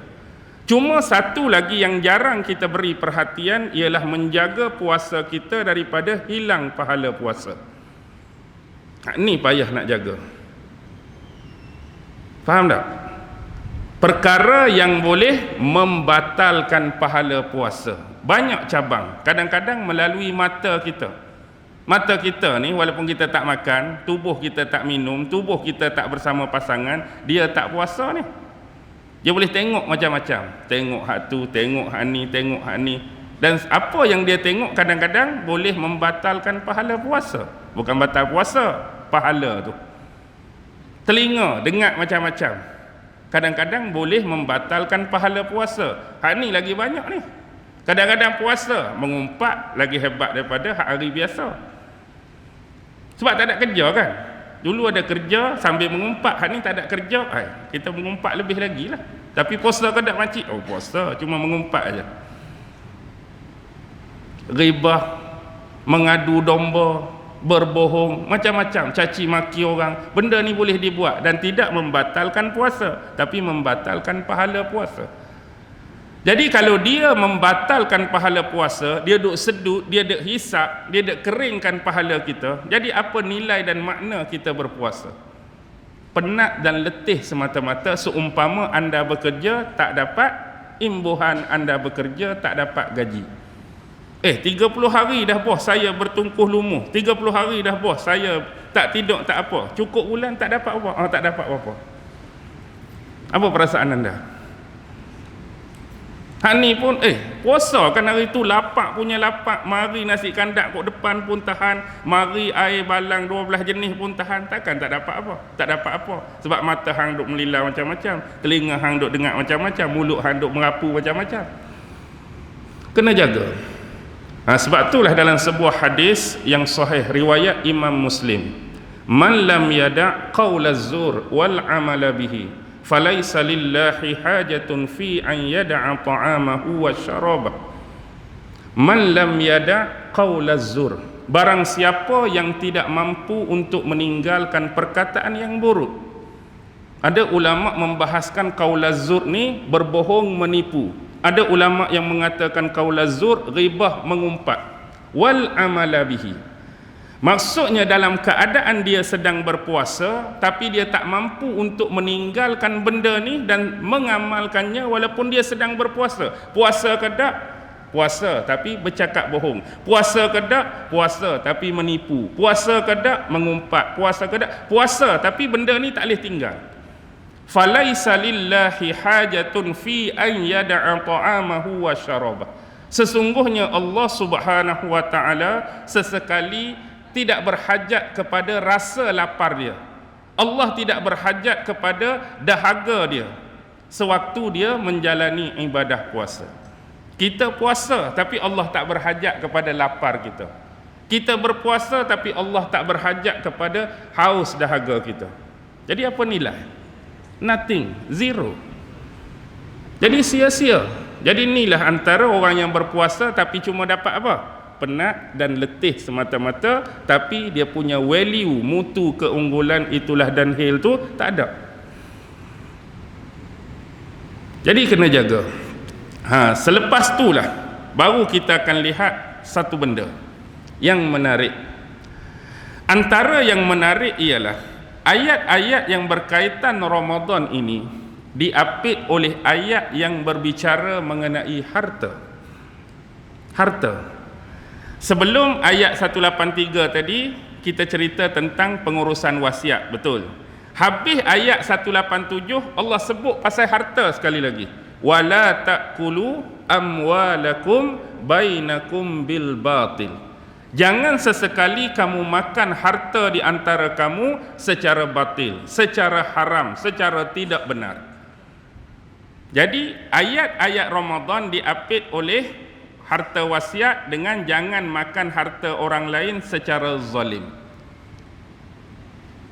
Speaker 1: Cuma satu lagi yang jarang kita beri perhatian ialah menjaga puasa kita daripada hilang pahala puasa. Ni payah nak jaga. Faham tak? Perkara yang boleh membatalkan pahala puasa. Banyak cabang. Kadang-kadang melalui mata kita. Mata kita ni walaupun kita tak makan, tubuh kita tak minum, tubuh kita tak bersama pasangan, dia tak puasa ni. Dia boleh tengok macam-macam. Tengok hak tu, tengok hak ni, tengok hak ni. Dan apa yang dia tengok kadang-kadang boleh membatalkan pahala puasa. Bukan batal puasa, pahala tu. Telinga dengar macam-macam. Kadang-kadang boleh membatalkan pahala puasa. Hak ni lagi banyak ni. Kadang-kadang puasa mengumpat lagi hebat daripada hak hari biasa. Sebab tak ada kerja kan. Dulu ada kerja sambil mengumpat, hak ni tak ada kerja, kita mengumpat lebih lagi lah. Tapi puasa ke tak makcik? Oh puasa, cuma mengumpat aja. Ribah, mengadu domba, berbohong, macam-macam, caci maki orang. Benda ni boleh dibuat dan tidak membatalkan puasa, tapi membatalkan pahala puasa. Jadi kalau dia membatalkan pahala puasa, dia duk sedut, dia duk hisap, dia duk keringkan pahala kita, jadi apa nilai dan makna kita berpuasa? Penat dan letih semata-mata, seumpama anda bekerja tak dapat imbuhan, anda bekerja tak dapat gaji. 30 hari dah bos saya bertungkuh lumuh, 30 hari dah bos saya tak tidur tak apa, cukup bulan tak dapat apa? Tak dapat apa-apa. Apa perasaan anda? Hani pun puasa kan hari tu lapak punya lapak, mari nasi kandak kat depan pun tahan, mari air balang 12 jenis pun tahan, takkan tak dapat apa? Tak dapat apa. Sebab mata hang duk melilau macam-macam, telinga hang duk dengar macam-macam, mulut hang duk merapu macam-macam. Kena jaga. Sebab itulah dalam sebuah hadis yang sahih riwayat Imam Muslim, man lam yada' qaulaz zur wal amala bihi falaisa lillahi hajatun fi an yada'a ta'amahu wa syarabah. Man lam yada' qaulaz zur, barang siapa yang tidak mampu untuk meninggalkan perkataan yang buruk. Ada ulama membahaskan qaulaz zur ni berbohong, menipu. Ada ulama yang mengatakan qaulaz zur ghibah, mengumpat. Wal amala bihi, maksudnya dalam keadaan dia sedang berpuasa tapi dia tak mampu untuk meninggalkan benda ni dan mengamalkannya walaupun dia sedang berpuasa. Puasa ke tak? Puasa tapi bercakap bohong. Puasa ke tak? Puasa tapi menipu. Puasa ke tak? Mengumpat. Puasa ke tak? Puasa tapi benda ni tak boleh tinggal. Falaisa lillahi hajatun fi an yada'a ta'amahu wa syarabah. Sesungguhnya Allah Subhanahu wa taala sesekali tidak berhajat kepada rasa lapar dia. Allah tidak berhajat kepada dahaga dia sewaktu dia menjalani ibadah puasa. Kita puasa tapi Allah tak berhajat kepada lapar kita. Kita berpuasa tapi Allah tak berhajat kepada haus dahaga kita. Jadi apa nilai? Nothing, zero. Jadi sia-sia. Jadi inilah antara orang yang berpuasa tapi cuma dapat apa? Penat dan letih semata-mata, tapi dia punya value, mutu keunggulan itulah dan hil tu tak ada. Jadi kena jaga. Selepas itulah baru kita akan lihat satu benda. yang menarik. Antara yang menarik ialah ayat-ayat yang berkaitan Ramadan ini diapit oleh ayat yang berbicara mengenai harta. Sebelum ayat 183 tadi kita cerita tentang pengurusan wasiat, betul. Habis ayat 187 Allah sebut pasal harta sekali lagi. Wala ta'kulu amwalakum bainakum bil batil. Jangan sesekali kamu makan harta di antara kamu secara batil, secara haram, secara tidak benar. Jadi ayat-ayat Ramadan diapit oleh harta wasiat dengan jangan makan harta orang lain secara zalim.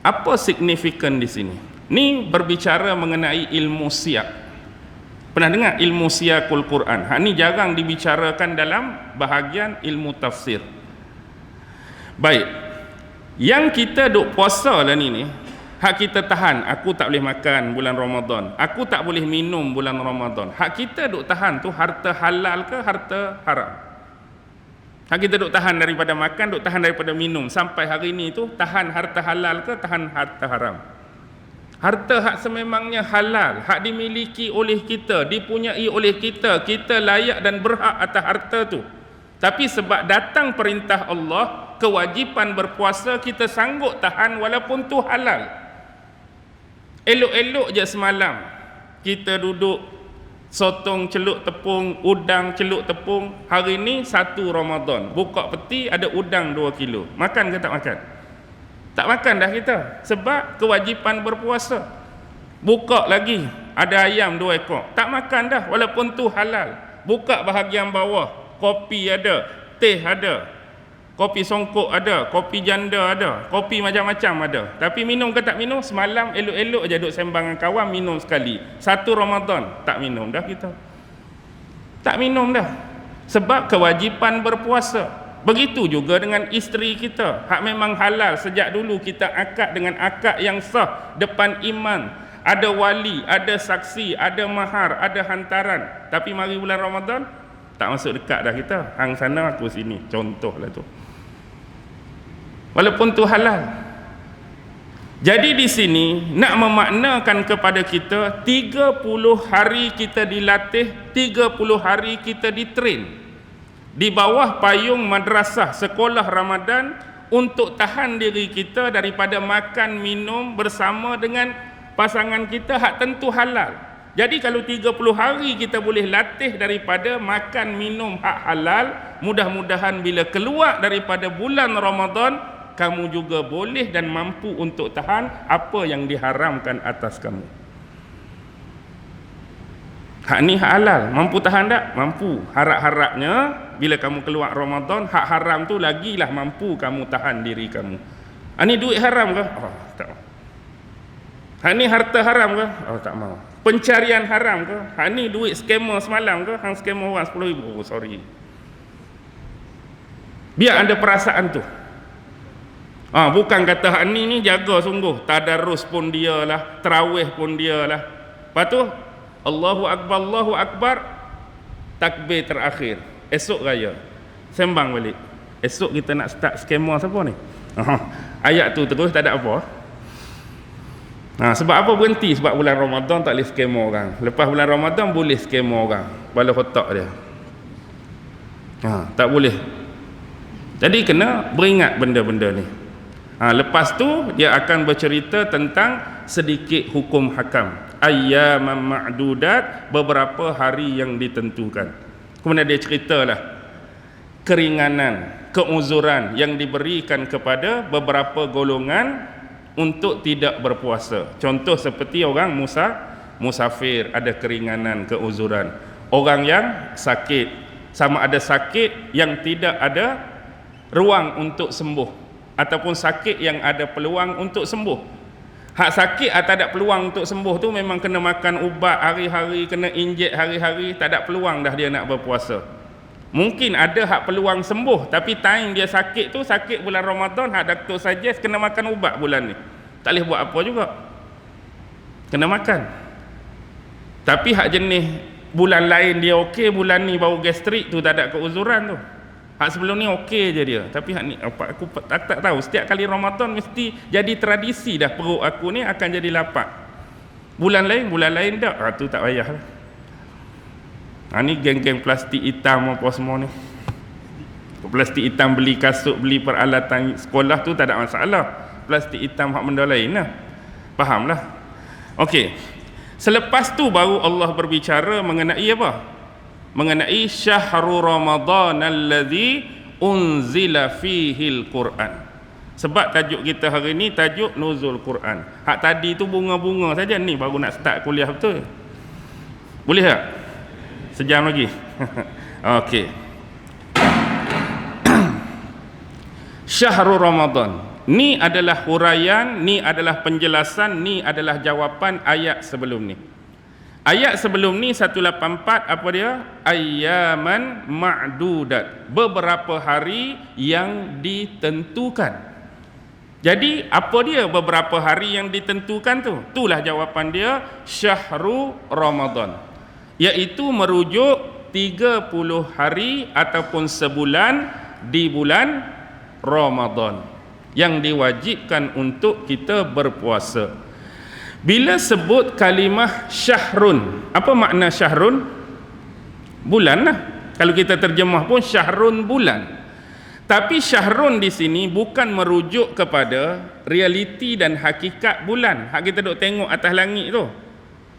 Speaker 1: Apa signifikan di sini? Ni berbicara mengenai ilmu siyak. Pernah dengar ilmu siyakul Quran? Ni jarang dibicarakan dalam bahagian ilmu tafsir. Baik, yang kita duk puasa lah ni, hak kita tahan, aku tak boleh makan bulan Ramadan, aku tak boleh minum bulan Ramadan. Hak kita duk tahan tu harta halal ke harta haram? Hak kita duk tahan daripada makan, duk tahan daripada minum sampai hari ni tu, tahan harta halal ke tahan harta haram? Harta hak sememangnya halal, hak dimiliki oleh kita, dipunyai oleh kita, kita layak dan berhak atas harta tu. Tapi sebab datang perintah Allah, kewajipan berpuasa, kita sanggup tahan walaupun tu halal. Elok-elok je semalam kita duduk sotong celuk tepung, udang celuk tepung. Hari ni 1 Ramadan, buka peti ada udang 2 kilo. Makan ke tak makan? Tak makan dah kita, sebab kewajipan berpuasa. Buka lagi ada ayam 2 ekor, tak makan dah walaupun tu halal. Buka bahagian bawah, kopi ada, teh ada, kopi songkok ada, kopi janda ada, kopi macam-macam ada. Tapi minum ke tak minum? Semalam elok-elok je duduk sembang dengan kawan, minum sekali. 1 Ramadan tak minum dah kita, tak minum dah, sebab kewajipan berpuasa. Begitu juga dengan isteri kita, hak memang halal sejak dulu kita akad dengan akad yang sah depan iman, ada wali, ada saksi, ada mahar, ada hantaran. Tapi mari bulan Ramadan tak masuk dekat dah kita, hang sana aku sini, contohlah tu, walaupun tu halal. Jadi di sini nak memaknakan kepada kita 30 hari kita dilatih, 30 hari kita ditrain di bawah payung madrasah sekolah Ramadan untuk tahan diri kita daripada makan minum bersama dengan pasangan kita hak tentu halal. Jadi kalau 30 hari kita boleh latih daripada makan minum hak halal, mudah-mudahan bila keluar daripada bulan Ramadan, kamu juga boleh dan mampu untuk tahan apa yang diharamkan atas kamu. Hak ni hak halal, mampu tahan tak? Mampu. Harap-harapnya bila kamu keluar Ramadan, hak haram tu lagilah mampu kamu tahan diri kamu. Ni duit haram ke? Oh, tak. Hak ni harta haram ke? Oh, tak mau. Pencarian haram ke? Hak ni duit scammer semalam ke? Hang scammer orang 10,000. Oh, sorry. Biar ada perasaan tu. Bukan kata hak ni jaga sungguh, tadarus pun dia lah, tarawih pun dia lah. Lepas tu Allahu Akbar, takbir terakhir, esok raya sembang balik. Esok kita nak start scammer siapa ni? Ayat tu terus tak ada apa. Sebab apa berhenti? Sebab bulan Ramadan tak boleh scammer orang. Lepas bulan Ramadan boleh scammer orang, bala kotak dia. Tak boleh. Jadi kena beringat benda-benda ni. Lepas tu dia akan bercerita tentang sedikit hukum hakam, ayyaman ma'dudat, beberapa hari yang ditentukan. Kemudian dia ceritalah keringanan, keuzuran yang diberikan kepada beberapa golongan untuk tidak berpuasa. Contoh seperti orang musafir, ada keringanan, keuzuran. Orang yang sakit, sama ada sakit yang tidak ada ruang untuk sembuh ataupun sakit yang ada peluang untuk sembuh. Hak sakit atau tak ada peluang untuk sembuh tu memang kena makan ubat hari-hari, kena injek hari-hari, tak ada peluang dah dia nak berpuasa. Mungkin ada hak peluang sembuh, tapi time dia sakit tu, sakit bulan Ramadan, hak doktor suggest kena makan ubat bulan ni, tak boleh buat apa juga, kena makan. Tapi hak jenis bulan lain dia okey, bulan ni bau gastrik tu tak ada keuzuran tu. Hak sebelum ni okey je dia. Tapi hak ni aku tak tahu. Setiap kali Ramadan mesti jadi tradisi dah, perut aku ni akan jadi lapar. Bulan lain tak. Tu tak payah lah. Ni geng-geng plastik hitam apa semua ni. Plastik hitam beli kasut, beli peralatan sekolah tu tak ada masalah. Plastik hitam hak benda lain lah. Faham lah. Okey. Selepas tu baru Allah berbicara mengenai apa? Mengenai syahrul Ramadan allazi unzila fihil Quran. Sebab tajuk kita hari ni tajuk nuzul Quran. Hak tadi tu bunga-bunga saja, ni baru nak start kuliah betul. Boleh tak? Sejam lagi. Okey. Syahrul Ramadan. Ni adalah huraian, ni adalah penjelasan, ni adalah jawapan ayat sebelum ni. Ayat sebelum ni 184 apa dia? Ayyaman ma'dudat. Beberapa hari yang ditentukan. Jadi apa dia beberapa hari yang ditentukan tu? Itulah jawapan dia, Syahrul Ramadan. Iaitu merujuk 30 hari ataupun sebulan di bulan Ramadan yang diwajibkan untuk kita berpuasa. Bila sebut kalimah syahrun, apa makna syahrun? Bulan lah. Kalau kita terjemah pun syahrun bulan. Tapi syahrun di sini bukan merujuk kepada realiti dan hakikat bulan. Hak kita duk tengok atas langit tu.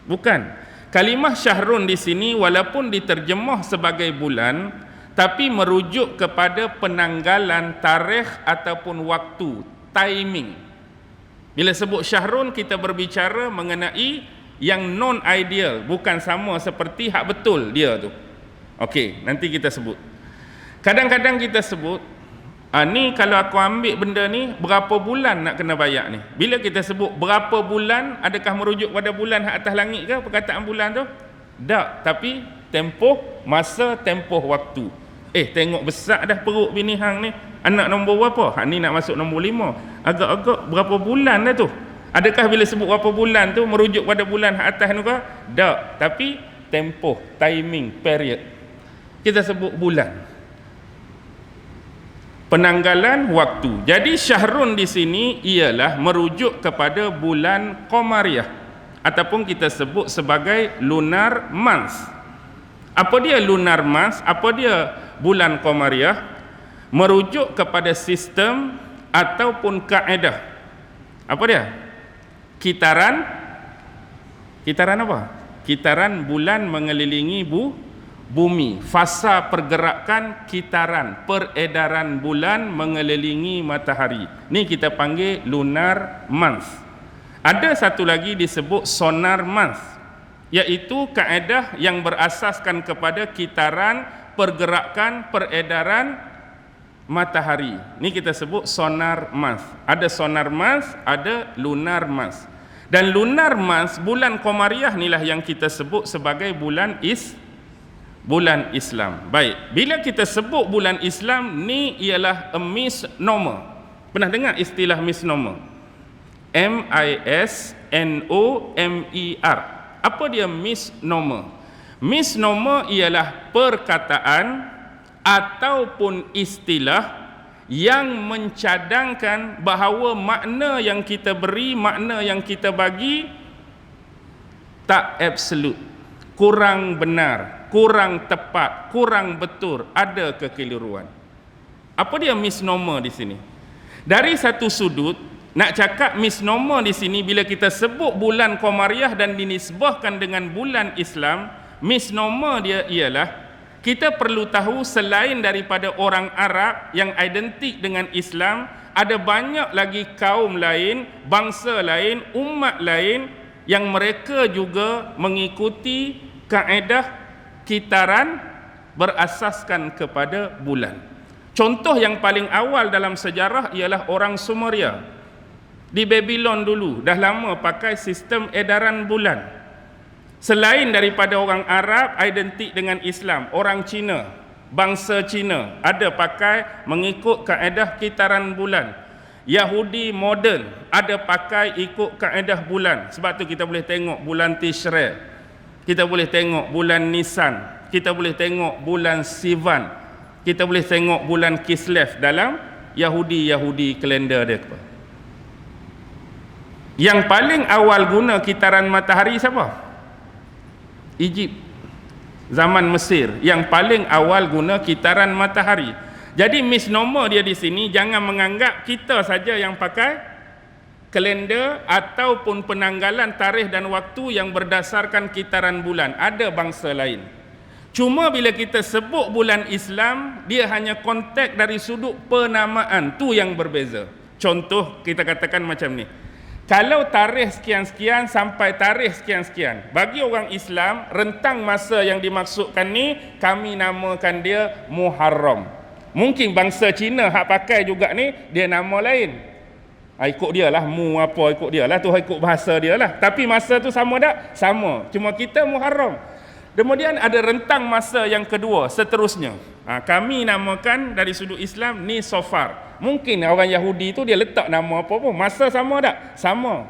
Speaker 1: Bukan. Kalimah syahrun di sini walaupun diterjemah sebagai bulan, tapi merujuk kepada penanggalan tarikh ataupun waktu, timing. Bila sebut syahrun, kita berbicara mengenai yang non-ideal, bukan sama seperti hak betul dia tu. Okey, nanti kita sebut. Kadang-kadang kita sebut, ni kalau aku ambil benda ni, berapa bulan nak kena bayar ni? Bila kita sebut berapa bulan, adakah merujuk pada bulan hak atas langit ke perkataan bulan tu? Tak, tapi tempoh masa, tempoh waktu. Tengok besar dah perut bini hang ni. Anak nombor berapa? Hak ni nak masuk nombor 5. Agak-agak berapa bulan dah tu? Adakah bila sebut berapa bulan tu merujuk pada bulan hak atas tu ke? Tak, tapi tempoh, timing, period. Kita sebut bulan. Penanggalan waktu. Jadi syahrun di sini ialah merujuk kepada bulan Qamariyah ataupun kita sebut sebagai lunar month. Apa dia lunar month? Apa dia bulan Qamariyah? Merujuk kepada sistem ataupun kaedah. Apa dia? Kitaran apa? Kitaran bulan mengelilingi bumi. Fasa pergerakan kitaran, peredaran bulan mengelilingi matahari. Ni kita panggil lunar month. Ada satu lagi disebut solar month, iaitu kaedah yang berasaskan kepada kitaran, pergerakan, peredaran matahari. Ni kita sebut solar month. Ada solar month, ada lunar month. Dan lunar month, bulan Qamariyah inilah yang kita sebut sebagai bulan Islam. Baik, bila kita sebut bulan Islam, ni ialah a misnomer. Pernah dengar istilah misnomer? M-I-S-N-O-M-E-R. Apa dia misnomer? Misnomer ialah perkataan ataupun istilah yang mencadangkan bahawa makna yang kita beri, makna yang kita bagi tak absolut, kurang benar, kurang tepat, kurang betul, ada kekeliruan. Apa dia misnomer di sini? Dari satu sudut, nak cakap misnomer di sini, bila kita sebut bulan Qamariyah dan dinisbahkan dengan bulan Islam, misnomer dia ialah kita perlu tahu selain daripada orang Arab yang identik dengan Islam, ada banyak lagi kaum lain, bangsa lain, umat lain yang mereka juga mengikuti kaedah kitaran berasaskan kepada bulan. Contoh yang paling awal dalam sejarah ialah orang Sumeria. Di Babylon dulu dah lama pakai sistem edaran bulan. Selain daripada orang Arab identik dengan Islam, orang Cina, bangsa Cina ada pakai mengikut kaedah kitaran bulan. Yahudi moden ada pakai ikut kaedah bulan. Sebab tu kita boleh tengok bulan Tishrei, kita boleh tengok bulan Nisan, kita boleh tengok bulan Sivan. Kita boleh tengok bulan Kislev dalam Yahudi kalender dia. Yang paling awal guna kitaran matahari siapa? Egypt. Zaman Mesir yang paling awal guna kitaran matahari. Jadi misnomer dia di sini, jangan menganggap kita saja yang pakai kalender ataupun penanggalan tarikh dan waktu yang berdasarkan kitaran bulan. Ada bangsa lain. Cuma bila kita sebut bulan Islam, dia hanya konteks dari sudut penamaan, tu yang berbeza. Contoh kita katakan macam ni. Kalau tarikh sekian-sekian sampai tarikh sekian-sekian, bagi orang Islam, rentang masa yang dimaksudkan ni kami namakan dia Muharram. Mungkin bangsa Cina hak pakai juga ni dia nama lain. Ikut dia lah, ikut dia lah, tu ikut bahasa dia lah. Tapi masa tu sama tak? Sama. Cuma kita Muharram. Kemudian ada rentang masa yang kedua, seterusnya. Kami namakan dari sudut Islam ni Safar. Mungkin orang Yahudi tu dia letak nama apa pun. Masa sama tak? Sama.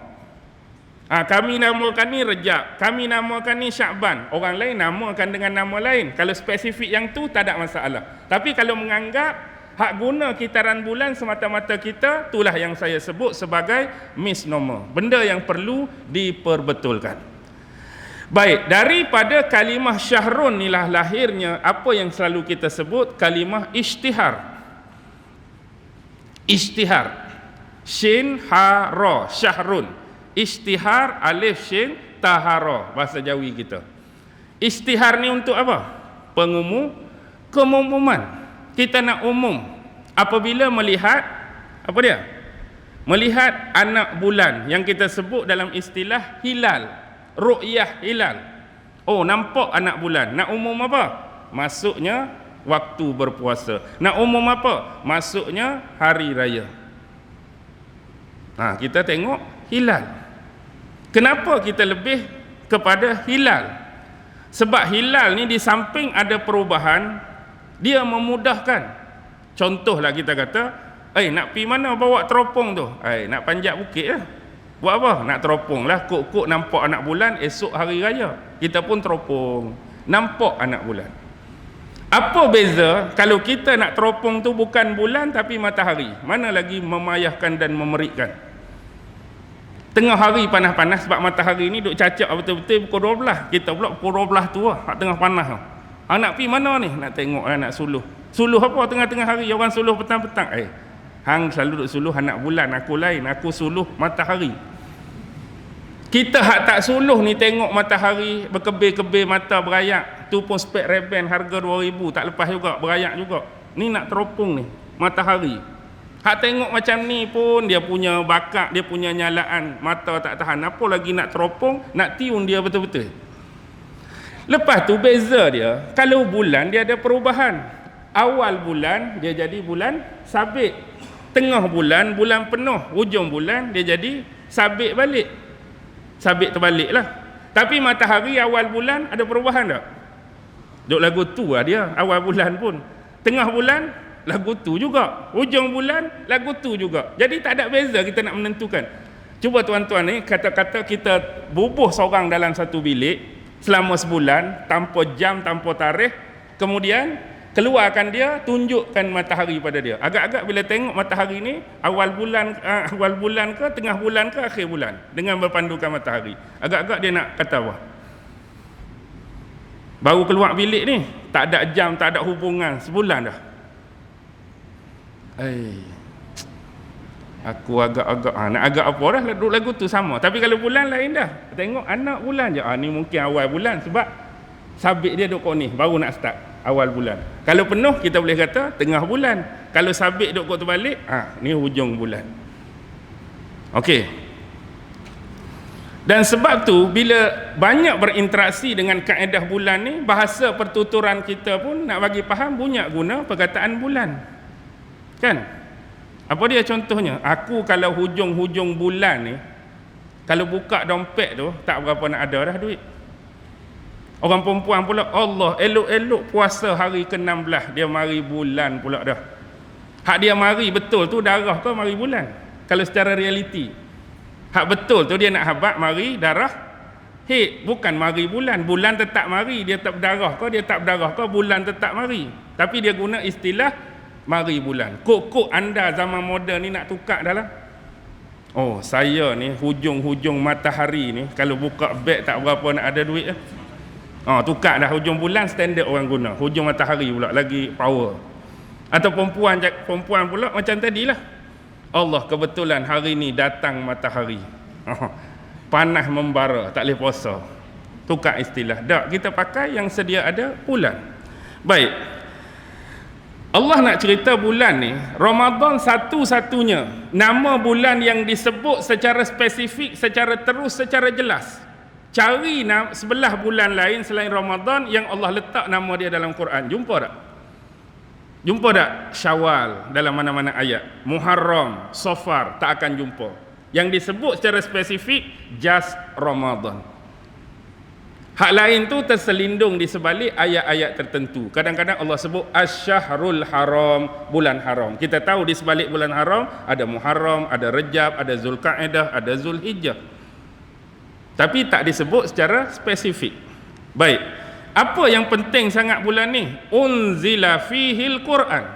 Speaker 1: Kami namakan ni Rejab. Kami namakan ni Syakban. Orang lain namakan dengan nama lain. Kalau spesifik yang tu tak ada masalah. Tapi kalau menganggap hak guna kitaran bulan semata-mata kita, itulah yang saya sebut sebagai misnomer. Benda yang perlu diperbetulkan. Baik, daripada kalimah syahrun inilah lahirnya apa yang selalu kita sebut kalimah ishtihar. Ishtihar. Shin ha ra, syahrun. Ishtihar alif shin ta ha ra, bahasa Jawi kita. Ishtihar ni untuk apa? Pengumuman. Kita nak umum apabila melihat apa dia? Melihat anak bulan yang kita sebut dalam istilah hilal. Ru'yah hilal. Oh, nampak anak bulan. Nak umum apa? Masuknya waktu berpuasa. Nak umum apa? Masuknya hari raya. Kita tengok hilal. Kenapa kita lebih kepada hilal? Sebab hilal ni di samping ada perubahan, dia memudahkan. Contohlah kita kata, nak pergi mana bawa teropong tu? Nak panjat bukit lah. Buat apa? Nak teropong lah. Kok nampak anak bulan esok hari raya. Kita pun teropong. Nampak anak bulan. Apa beza kalau kita nak teropong tu bukan bulan tapi matahari? Mana lagi memayahkan dan memerikkan? Tengah hari panas-panas sebab matahari ni duk cacak betul-betul pukul 12. Kita pula pukul 12 tu lah. Tengah panas tu. Nak pergi mana ni? Nak tengok lah, nak suluh. Suluh apa tengah-tengah hari? Orang suluh petang-petang. Hang selalu duk suluh anak bulan. Aku lain. Aku suluh matahari. Kita hak tak suluh ni tengok matahari berkebir-kebir mata berayak. Tu pun spek Ray-Ban harga 2,000 tak lepas juga, berayak juga. Ni nak teropong ni matahari. Hak tengok macam ni pun dia punya bakat, dia punya nyalaan, mata tak tahan. Apa lagi nak teropong, nak tiun dia betul-betul. Lepas tu beza dia, kalau bulan dia ada perubahan. Awal bulan dia jadi bulan sabit. Tengah bulan, bulan penuh. Hujung bulan dia jadi sabit balik. Sabit terbalik lah. Tapi matahari awal bulan ada perubahan tak? Duk lagu tu lah dia, awal bulan pun. Tengah bulan, lagu tu juga. Hujung bulan, lagu tu juga. Jadi tak ada beza kita nak menentukan. Cuba tuan-tuan ni, kata-kata kita bubuh seorang dalam satu bilik selama sebulan, tanpa jam, tanpa tarikh. Kemudian, keluarkan dia, tunjukkan matahari pada dia. Agak-agak bila tengok matahari ni, awal bulan ke, tengah bulan ke, akhir bulan. Dengan berpandukan matahari. Agak-agak dia nak kata apa? Baru keluar bilik ni, tak ada jam, tak ada hubungan. Sebulan dah. Aku agak-agak, nak agak apa dah, lagu tu sama. Tapi kalau bulan lain dah. Tengok anak bulan je. Ni mungkin awal bulan sebab sabit dia duk ni, baru nak start. Awal bulan. Kalau penuh kita boleh kata tengah bulan. Kalau sabit duk kot terbalik, ni hujung bulan. Okey. Dan sebab tu bila banyak berinteraksi dengan kaedah bulan ni, bahasa pertuturan kita pun nak bagi faham banyak guna perkataan bulan. Kan? Apa dia contohnya? Aku kalau hujung-hujung bulan ni, kalau buka dompet tu tak berapa nak ada dah duit. Orang perempuan pula, Allah, elok-elok puasa hari ke-16. Dia mari bulan pula dah. Hak dia mari betul tu darah ke mari bulan? Kalau secara realiti. Hak betul tu dia nak habaq mari darah bukan mari bulan. Bulan tetap mari, dia tak berdarah ke, dia tak berdarah ke, bulan tetap mari. Tapi dia guna istilah mari bulan. Kok anda zaman moden ni nak tukar dah lah. Oh, saya ni hujung-hujung matahari ni, kalau buka beg tak berapa nak ada duit lah. Tukar dah hujung bulan, standard orang guna. Hujung matahari pula lagi power. Atau perempuan pula macam tadilah. Allah kebetulan hari ni datang matahari. Panas membara, tak boleh puasa. Tukar istilah. Tak, kita pakai yang sedia ada, bulan. Baik. Allah nak cerita bulan ni, Ramadan satu-satunya nama bulan yang disebut secara spesifik, secara terus, secara jelas. Cari sebelah bulan lain selain Ramadan yang Allah letak nama dia dalam Quran. Jumpa tak? Jumpa tak? Syawal dalam mana-mana ayat. Muharram, Safar, tak akan jumpa. Yang disebut secara spesifik just Ramadan. Hak lain tu terselindung di sebalik ayat-ayat tertentu. Kadang-kadang Allah sebut Asy-Syahrul Haram, bulan haram. Kita tahu di sebalik bulan haram ada Muharram, ada Rejab, ada Zulkaidah, ada Zulhijjah. Tapi tak disebut secara spesifik. Baik. Apa yang penting sangat bulan ni? Unzila fihil Quran.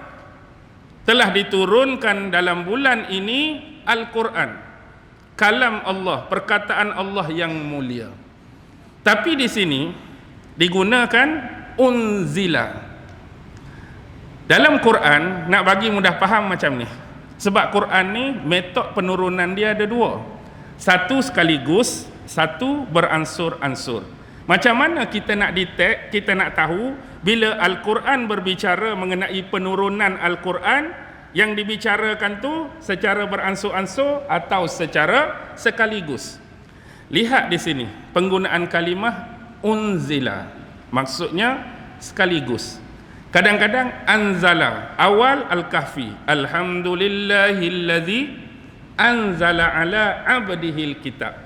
Speaker 1: Telah diturunkan dalam bulan ini Al-Quran. Kalam Allah, perkataan Allah yang mulia. Tapi di sini digunakan unzila. Dalam Quran, nak bagi mudah faham macam ni. Sebab Quran ni metod penurunan dia ada dua. Satu sekaligus, satu beransur-ansur. Macam mana kita nak detect, kita nak tahu bila Al-Quran berbicara mengenai penurunan Al-Quran, yang dibicarakan tu secara beransur-ansur atau secara sekaligus. Lihat di sini penggunaan kalimah unzila, maksudnya sekaligus. Kadang-kadang anzala, awal Al-Kahfi, alhamdulillahillazi anzala ala abdihil kitab.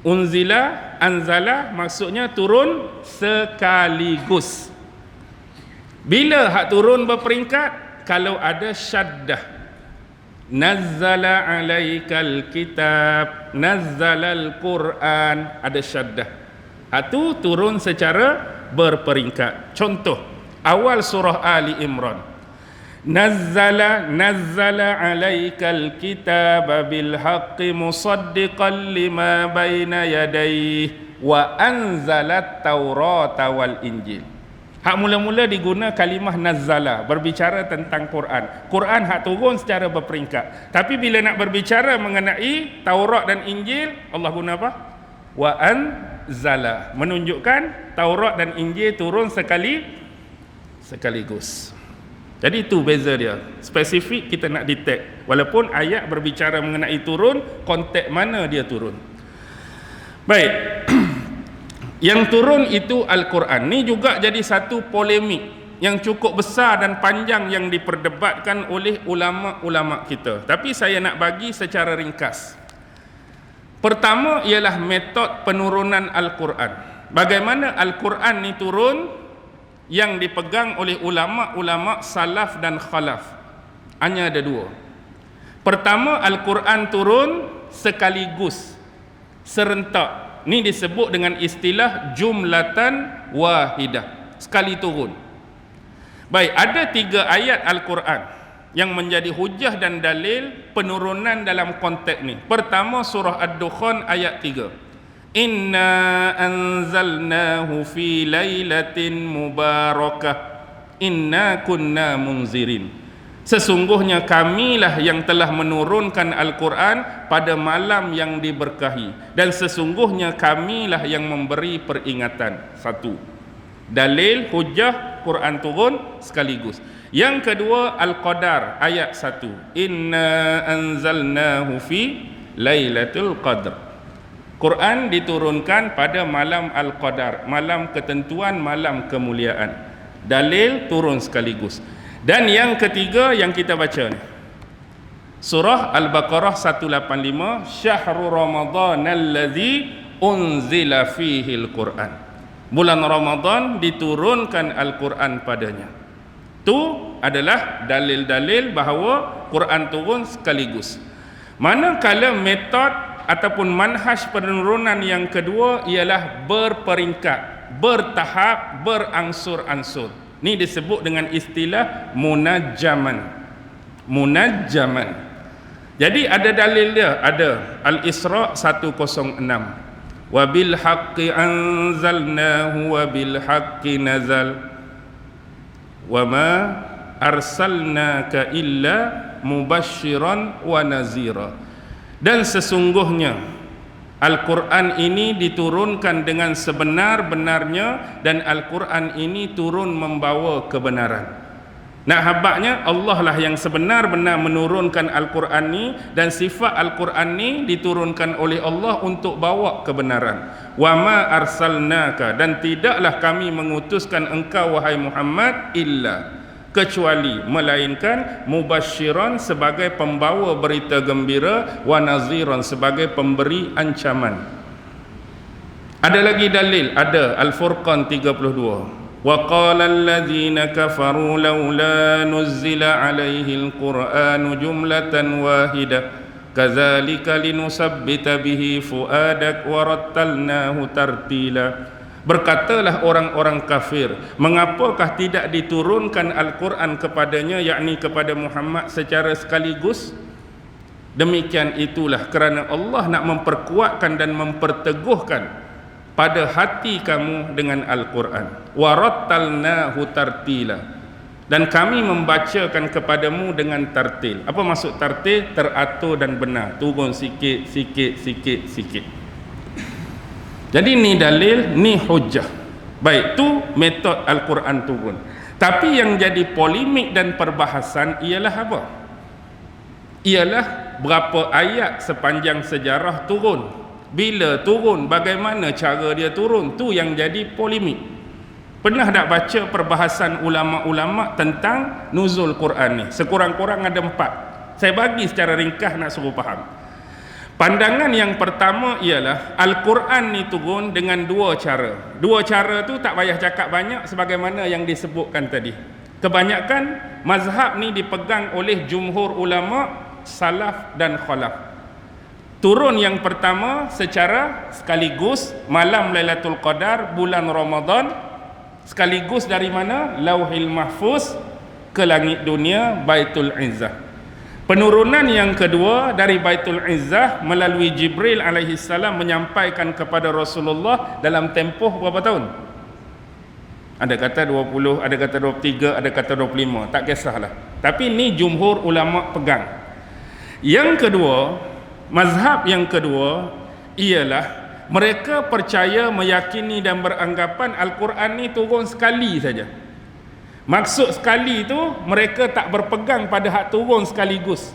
Speaker 1: Unzila, anzala maksudnya turun sekaligus. Bila hak turun berperingkat? Kalau ada syaddah, nazzala alaikal kitab, nazzalal Quran, ada syaddah. Itu turun secara berperingkat. Contoh, awal surah Ali Imran. Nazzala alaikal kitab bil haqqi musaddiqan lima baina yadayhi wa anzalat taurata wal injil. Hak mula-mula diguna kalimah nazzala, berbicara tentang Quran. Quran hak turun secara berperingkat. Tapi bila nak berbicara mengenai Taurat dan Injil, Allah guna apa? Wa anzala, menunjukkan Taurat dan Injil turun sekaligus. Jadi itu beza dia. Spesifik kita nak detect. Walaupun ayat berbicara mengenai turun, konteks mana dia turun. Baik. Yang turun itu Al-Quran. Ini juga jadi satu polemik yang cukup besar dan panjang yang diperdebatkan oleh ulama-ulama kita. Tapi saya nak bagi secara ringkas. Pertama ialah metod penurunan Al-Quran. Bagaimana Al-Quran ni turun yang dipegang oleh ulama-ulama salaf dan khalaf. Hanya ada dua. Pertama, Al-Quran turun sekaligus, serentak. Ini disebut dengan istilah jumlatan wahidah, sekali turun. Baik, ada 3 ayat Al-Quran yang menjadi hujah dan dalil penurunan dalam konteks ni. Pertama, surah Ad-Dukhan ayat 3. Inna anzalnahu fi lailatin mubarakah inna kunna munzirin. Sesungguhnya kamilah yang telah menurunkan Al-Quran pada malam yang diberkahi, dan sesungguhnya kamilah yang memberi peringatan. Satu, dalil hujah Quran turun sekaligus. Yang kedua, Al-Qadar ayat 1. Inna anzalnahu fi lailatul qadr. Quran diturunkan pada malam Al-Qadar, malam ketentuan, malam kemuliaan. Dalil turun sekaligus. Dan yang ketiga yang kita baca ni, surah Al-Baqarah 185, Syahrul Ramadan alladzi unzila fihi al-Quran. Bulan Ramadan diturunkan Al-Quran padanya. Itu adalah dalil-dalil bahawa Quran turun sekaligus. Manakala metod ataupun manhaj penurunan yang kedua ialah berperingkat, bertahap, berangsur-angsur. Ini disebut dengan istilah munajjaman. Munajjaman. Jadi ada dalil dia, ada Al-Isra 106. Wa bil haqqi anzalnahu wa bil haqqi nazal wa ma arsalnaka illa mubasysyiran wa nazira. Dan sesungguhnya Al-Quran ini diturunkan dengan sebenar-benarnya, dan Al-Quran ini turun membawa kebenaran. Nah, habaknya Allah lah yang sebenar-benar menurunkan Al-Quran ni, dan sifat Al-Quran ni diturunkan oleh Allah untuk bawa kebenaran. Wa ma arsalnaka, dan tidaklah kami mengutuskan engkau wahai Muhammad illa, kecuali melainkan mubasysyiran sebagai pembawa berita gembira, wa naziran sebagai pemberi ancaman. Ada lagi dalil, ada Al-Furqan 32. Wa qala allazina kafaru laula nuzzila alaihi al-Qur'anu jumlatan wahidah kadzalika linusabbita bihi fuadak wa rattalnahu tartila. Berkatalah orang-orang kafir, mengapakah tidak diturunkan Al-Quran kepadanya, yakni kepada Muhammad secara sekaligus? Demikian itulah kerana Allah nak memperkuatkan dan memperteguhkan pada hati kamu dengan Al-Quran. Warattalnahu tartila, dan kami membacakan kepadamu dengan tartil. Apa maksud tartil? Teratur dan benar, turun sikit, sikit, sikit, sikit. Jadi ni dalil, ni hujjah. Baik, tu metod Al-Quran turun. Tapi yang jadi polemik dan perbahasan ialah apa? Ialah berapa ayat sepanjang sejarah turun, bila turun, bagaimana cara dia turun. Tu yang jadi polemik. Pernah tak baca perbahasan ulama-ulama tentang nuzul Quran ni? Sekurang-kurang ada 4. Saya bagi secara ringkas nak suruh faham. Pandangan yang pertama ialah Al-Quran ni turun dengan 2 cara. 2 cara tu tak payah cakap banyak, sebagaimana yang disebutkan tadi. Kebanyakan mazhab ni dipegang oleh jumhur ulama salaf dan khalaf. Turun yang pertama secara sekaligus malam Lailatul Qadar, bulan Ramadan, sekaligus dari mana? Lauhil Mahfuz ke langit dunia Baitul Izzah. Penurunan yang kedua dari Baitul Izzah melalui Jibril alaihi salam menyampaikan kepada Rasulullah dalam tempoh berapa tahun? Ada kata 20, ada kata 23, ada kata 25, tak kisahlah. Tapi ni jumhur ulama pegang. Yang kedua, mazhab yang kedua ialah mereka percaya, meyakini dan beranggapan Al-Quran ni turun sekali saja. Maksud sekali itu, mereka tak berpegang pada hak turun sekaligus.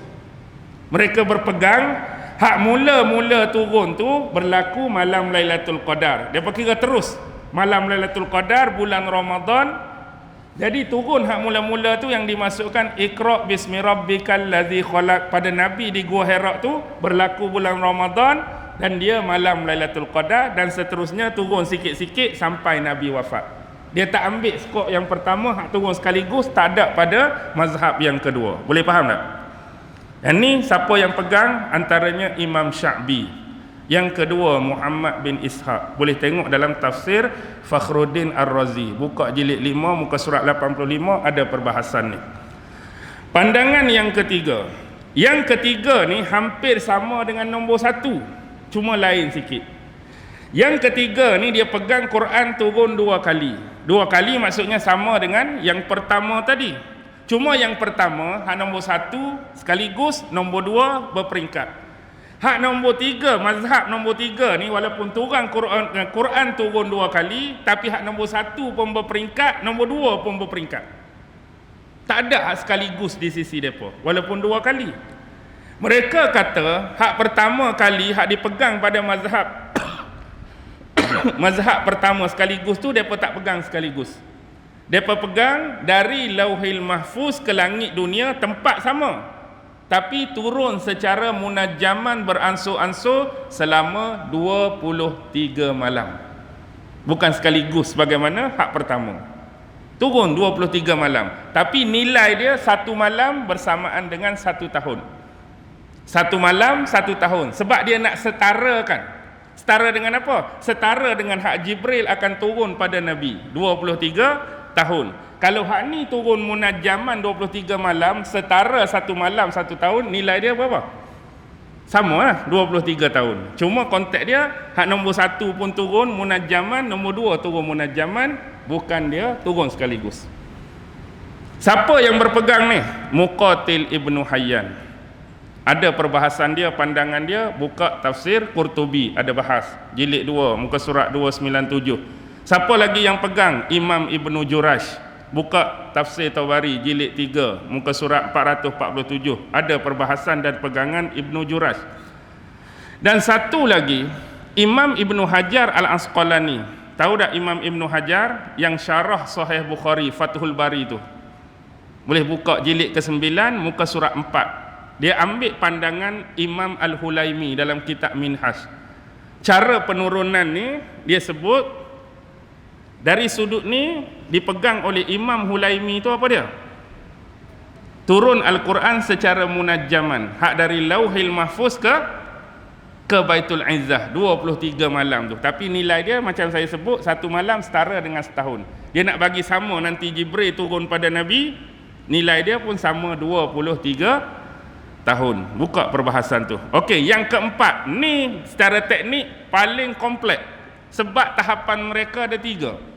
Speaker 1: Mereka berpegang hak mula-mula turun tu berlaku malam Lailatul Qadar. Dia kira terus malam Lailatul Qadar, bulan Ramadan. Jadi turun hak mula-mula tu yang dimasukkan Iqra bismi rabbikal ladzi khalaq pada Nabi di Gua Hira tu berlaku bulan Ramadan, dan dia malam Lailatul Qadar, dan seterusnya turun sikit-sikit sampai Nabi wafat. Dia tak ambil skop yang pertama, hak turun sekaligus, tak ada pada mazhab yang kedua. Boleh faham tak? Yang ni siapa yang pegang? Antaranya Imam Sya'bi. Yang kedua Muhammad bin Ishaq. Boleh tengok dalam tafsir Fakhruddin Ar-Razi. Buka jilid 5, muka surat 85, ada perbahasan ni. Pandangan yang ketiga. Yang ketiga ni hampir sama dengan nombor 1, cuma lain sikit. Yang ketiga ni dia pegang Quran turun 2 kali. 2 kali maksudnya sama dengan yang pertama tadi. Cuma yang pertama, hak nombor 1 sekaligus, nombor 2 berperingkat. Hak nombor 3, mazhab nombor 3 ni walaupun turun Quran turun 2 kali, tapi hak nombor 1 pun berperingkat, nombor 2 pun berperingkat. Tak ada hak sekaligus di sisi mereka, walaupun 2 kali. Mereka kata hak pertama kali, hak dipegang pada mazhab mazhab pertama sekaligus tu depa tak pegang sekaligus. Depa pegang dari Lauhil Mahfuz ke langit dunia, tempat sama, tapi turun secara munajjaman beransur-ansur selama 23 malam. Bukan sekaligus bagaimana hak pertama. Turun 23 malam, tapi nilai dia 1 malam bersamaan dengan 1 tahun. 1 malam 1 tahun. Sebab dia nak setarakan. Setara dengan apa? Setara dengan hak Jibril akan turun pada Nabi 23 tahun. Kalau hak ni turun munajjaman 23 malam, setara 1 malam 1 tahun, nilai dia berapa? Sama lah, 23 tahun. Cuma konteks dia, hak nombor 1 pun turun munajjaman, nombor 2 turun munajjaman, bukan dia turun sekaligus. Siapa yang berpegang ni? Muqatil Ibnu Hayyan. Ada perbahasan dia, pandangan dia, buka tafsir Qurtubi, ada bahas. Jilid 2, muka surat 297. Siapa lagi yang pegang? Imam Ibnu Jurash. Buka tafsir Tabari, jilid 3, muka surat 447. Ada perbahasan dan pegangan Ibnu Jurash. Dan satu lagi, Imam Ibnu Hajar Al-Asqalani. Tahu tak Imam Ibnu Hajar yang syarah Sahih Bukhari, Fathul Bari tu? Boleh buka jilid ke-9, muka surat 4. Dia ambil pandangan Imam Al-Hulaimi dalam kitab Minhaj. Cara penurunan ni dia sebut dari sudut ni dipegang oleh Imam Hulaimi tu apa dia? Turun Al-Quran secara munajjaman, hak dari Lauhil Mahfuz ke Baitul Izzah 23 malam tu. Tapi nilai dia macam saya sebut, 1 malam setara dengan setahun. Dia nak bagi sama nanti Jibril turun pada Nabi, nilai dia pun sama 23 tahun. Buka perbahasan tu. Okey, yang keempat ni secara teknik paling kompleks sebab tahapan mereka ada 3.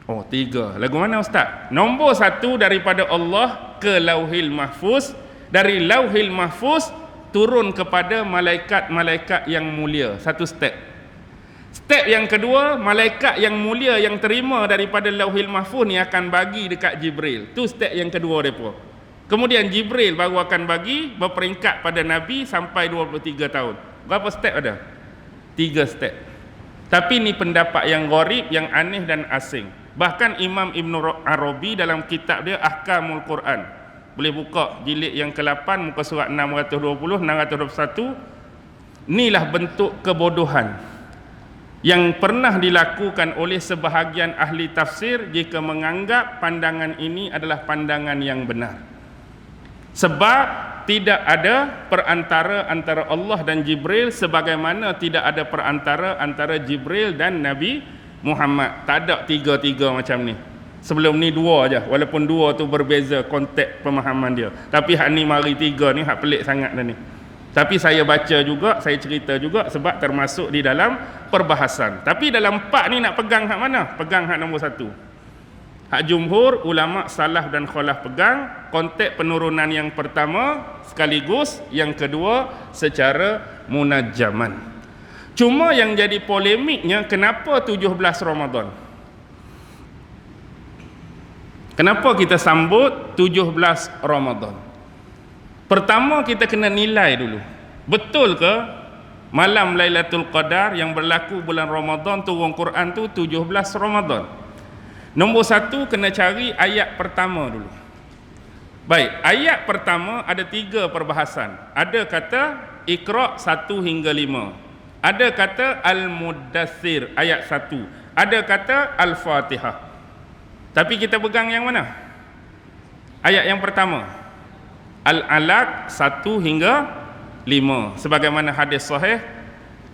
Speaker 1: Oh, 3. Lagu mana Ustaz? Nombor 1 daripada Allah ke Lauhil Mahfuz, dari Lauhil Mahfuz turun kepada malaikat-malaikat yang mulia. 1 step. Step yang kedua, malaikat yang mulia yang terima daripada Lauhil Mahfuz ni akan bagi dekat Jibril. Tu step yang kedua depa. Kemudian Jibril baru akan bagi berperingkat pada Nabi sampai 23 tahun. Berapa step ada? 3 step. Tapi ni pendapat yang gharib, yang aneh dan asing. Bahkan Imam Ibn Arabi dalam kitab dia Ahkamul Quran, boleh buka jilid yang ke-8, muka surat 620, 621. Inilah bentuk kebodohan yang pernah dilakukan oleh sebahagian ahli tafsir jika menganggap pandangan ini adalah pandangan yang benar. Sebab tidak ada perantara antara Allah dan Jibril, sebagaimana tidak ada perantara antara Jibril dan Nabi Muhammad. Tak ada 3 macam ni. Sebelum ni 2 aja, walaupun 2 tu berbeza konteks pemahaman dia. Tapi hak ni mari 3 ni hak pelik sangat dah ni. Tapi saya baca juga, saya cerita juga sebab termasuk di dalam perbahasan. Tapi dalam 4 ni nak pegang hak mana? Pegang hak nombor 1. Hak jumhur ulama salaf dan khalaf pegang konteks penurunan yang pertama sekaligus yang kedua secara munajjaman. Cuma yang jadi polemiknya, kenapa 17 Ramadan? Kenapa kita sambut 17 Ramadan? Pertama kita kena nilai dulu. Betul ke malam Lailatul Qadar yang berlaku bulan Ramadan turun Quran tu 17 Ramadan? Nombor 1 kena cari ayat pertama dulu. Baik, ayat pertama ada 3 perbahasan. Ada kata Iqra 1 hingga 5. Ada kata Al-Muddathir ayat 1. Ada kata Al-Fatihah. Tapi kita pegang yang mana? Ayat yang pertama. Al-Alaq 1 hingga 5. Sebagaimana hadis sahih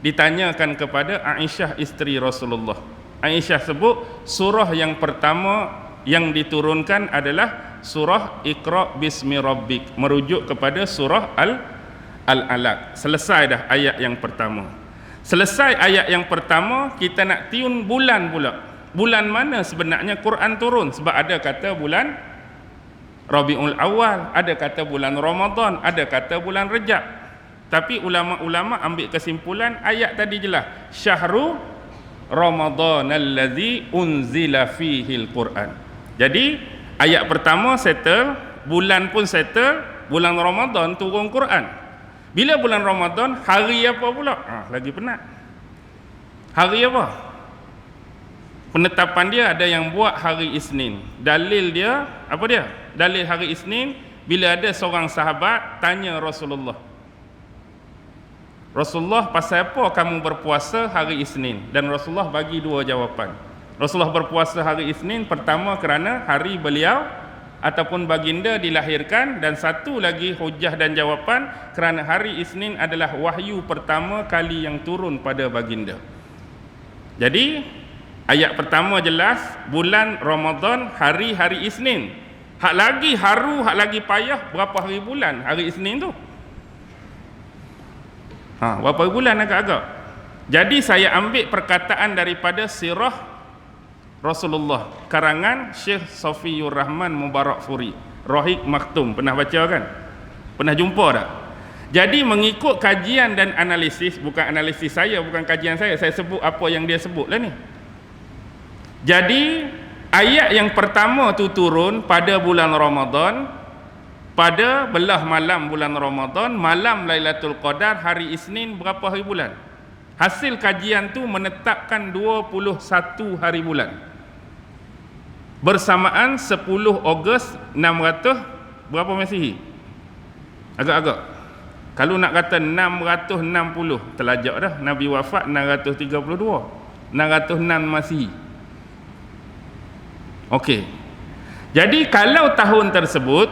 Speaker 1: ditanyakan kepada Aisyah isteri Rasulullah. Aisyah sebut surah yang pertama yang diturunkan adalah surah Iqra bismi rabbik, merujuk kepada surah Al-Alaq. Selesai dah ayat yang pertama. Selesai ayat yang pertama, kita nak tiun bulan pula. Bulan mana sebenarnya Quran turun? Sebab ada kata bulan Rabiul Awal, ada kata bulan Ramadan, ada kata bulan Rejab. Tapi ulama-ulama ambil kesimpulan ayat tadi jelas. Syahru Ramadan allazi unzila fihil Quran. Jadi ayat pertama settle, bulan pun settle, bulan Ramadan turun Quran. Bila bulan Ramadan, hari apa pula? Lagi penat. Hari apa? Penetapan dia ada yang buat hari Isnin. Dalil dia, apa dia? Dalil hari Isnin, bila ada seorang sahabat tanya Rasulullah, Rasulullah, pasal apa kamu berpuasa hari Isnin? Dan Rasulullah bagi 2 jawapan. Rasulullah berpuasa hari Isnin, pertama kerana hari beliau ataupun baginda dilahirkan, dan satu lagi hujah dan jawapan kerana hari Isnin adalah wahyu pertama kali yang turun pada baginda. Jadi ayat pertama jelas bulan Ramadan hari-hari Isnin. Hak lagi haru, hak lagi payah berapa hari bulan hari Isnin tu? Berapa hari bulan agak-agak. Jadi saya ambil perkataan daripada sirah Rasulullah karangan Syekh Safiyur Rahman Mubarakfuri, Rahiq Maktum. Pernah baca kan? Pernah jumpa tak? Jadi mengikut kajian dan analisis, bukan analisis saya, bukan kajian saya sebut apa yang dia sebut lah ni. Jadi ayat yang pertama tu turun pada bulan Ramadan, pada belah malam bulan Ramadan, malam Lailatul Qadar, hari Isnin, berapa hari bulan? Hasil kajian tu menetapkan 21 hari bulan. Bersamaan 10 Ogos 600 berapa Masihi? Agak-agak. Kalau nak kata 660, terlajak dah. Nabi wafat 632. 606 Masihi. Okey. Jadi kalau tahun tersebut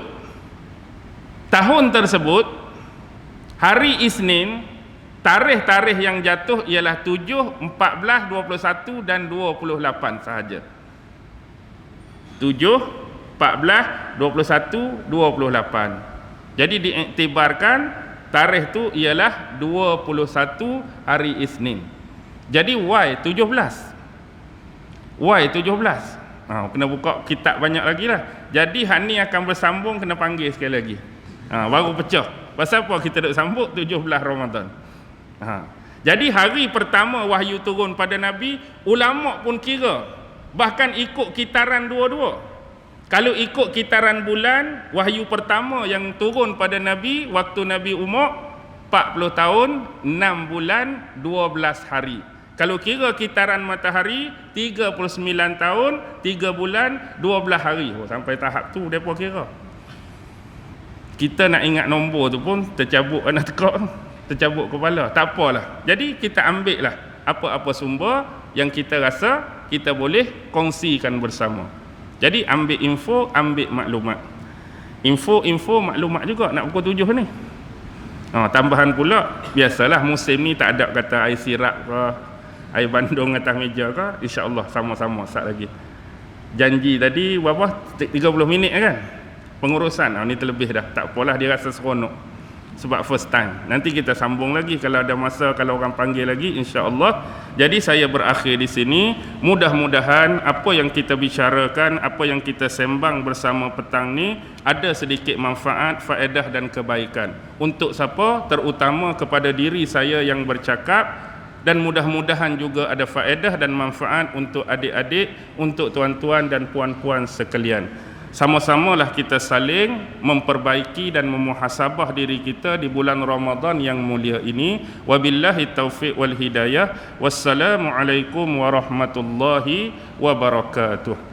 Speaker 1: hari Isnin, tarikh-tarikh yang jatuh ialah 7, 14, 21 dan 28 sahaja. 7, 14, 21, 28. Jadi diiktibarkan tarikh tu ialah 21 hari Isnin. Jadi why 17? Why 17? Kena buka kitab banyak lagi lah. Jadi hak ni akan bersambung, kena panggil sekali lagi. Baru pecah. Pasal apa kita duk sambut 17 Ramadan? Jadi hari pertama wahyu turun pada Nabi, ulama pun kira, bahkan ikut kitaran dua-dua. Kalau ikut kitaran bulan, wahyu pertama yang turun pada Nabi waktu Nabi umur 40 tahun, 6 bulan, 12 hari. Kalau kira kitaran matahari, 39 tahun, 3 bulan, 12 hari. Sampai tahap tu mereka kira. Kita nak ingat nombor tu pun tercabut anak tekak, tercabut kepala. Tak apalah. Jadi kita ambil lah apa-apa sumber yang kita rasa kita boleh kongsikan bersama. Jadi ambil info, ambil maklumat. Info maklumat juga nak pukul 7 ni. Tambahan pula, biasalah musim ni tak ada kata air sirap ke, air bandung atas meja ke, insya-Allah sama-sama sat lagi. Janji tadi berapa? 30 minit kan? Pengurusan. Ni terlebih dah. Tak apalah, dia rasa seronok. Sebab first time. Nanti kita sambung lagi kalau ada masa, kalau orang panggil lagi, insya-Allah. Jadi saya berakhir di sini. Mudah-mudahan apa yang kita bicarakan, apa yang kita sembang bersama petang ni ada sedikit manfaat, faedah dan kebaikan. Untuk siapa? Terutama kepada diri saya yang bercakap, dan mudah-mudahan juga ada faedah dan manfaat untuk adik-adik, untuk tuan-tuan dan puan-puan sekalian. Sama-samalah kita saling memperbaiki dan memuhasabah diri kita di bulan Ramadan yang mulia ini. Wabillahi taufiq wal hidayah. Wassalamualaikum warahmatullahi wabarakatuh.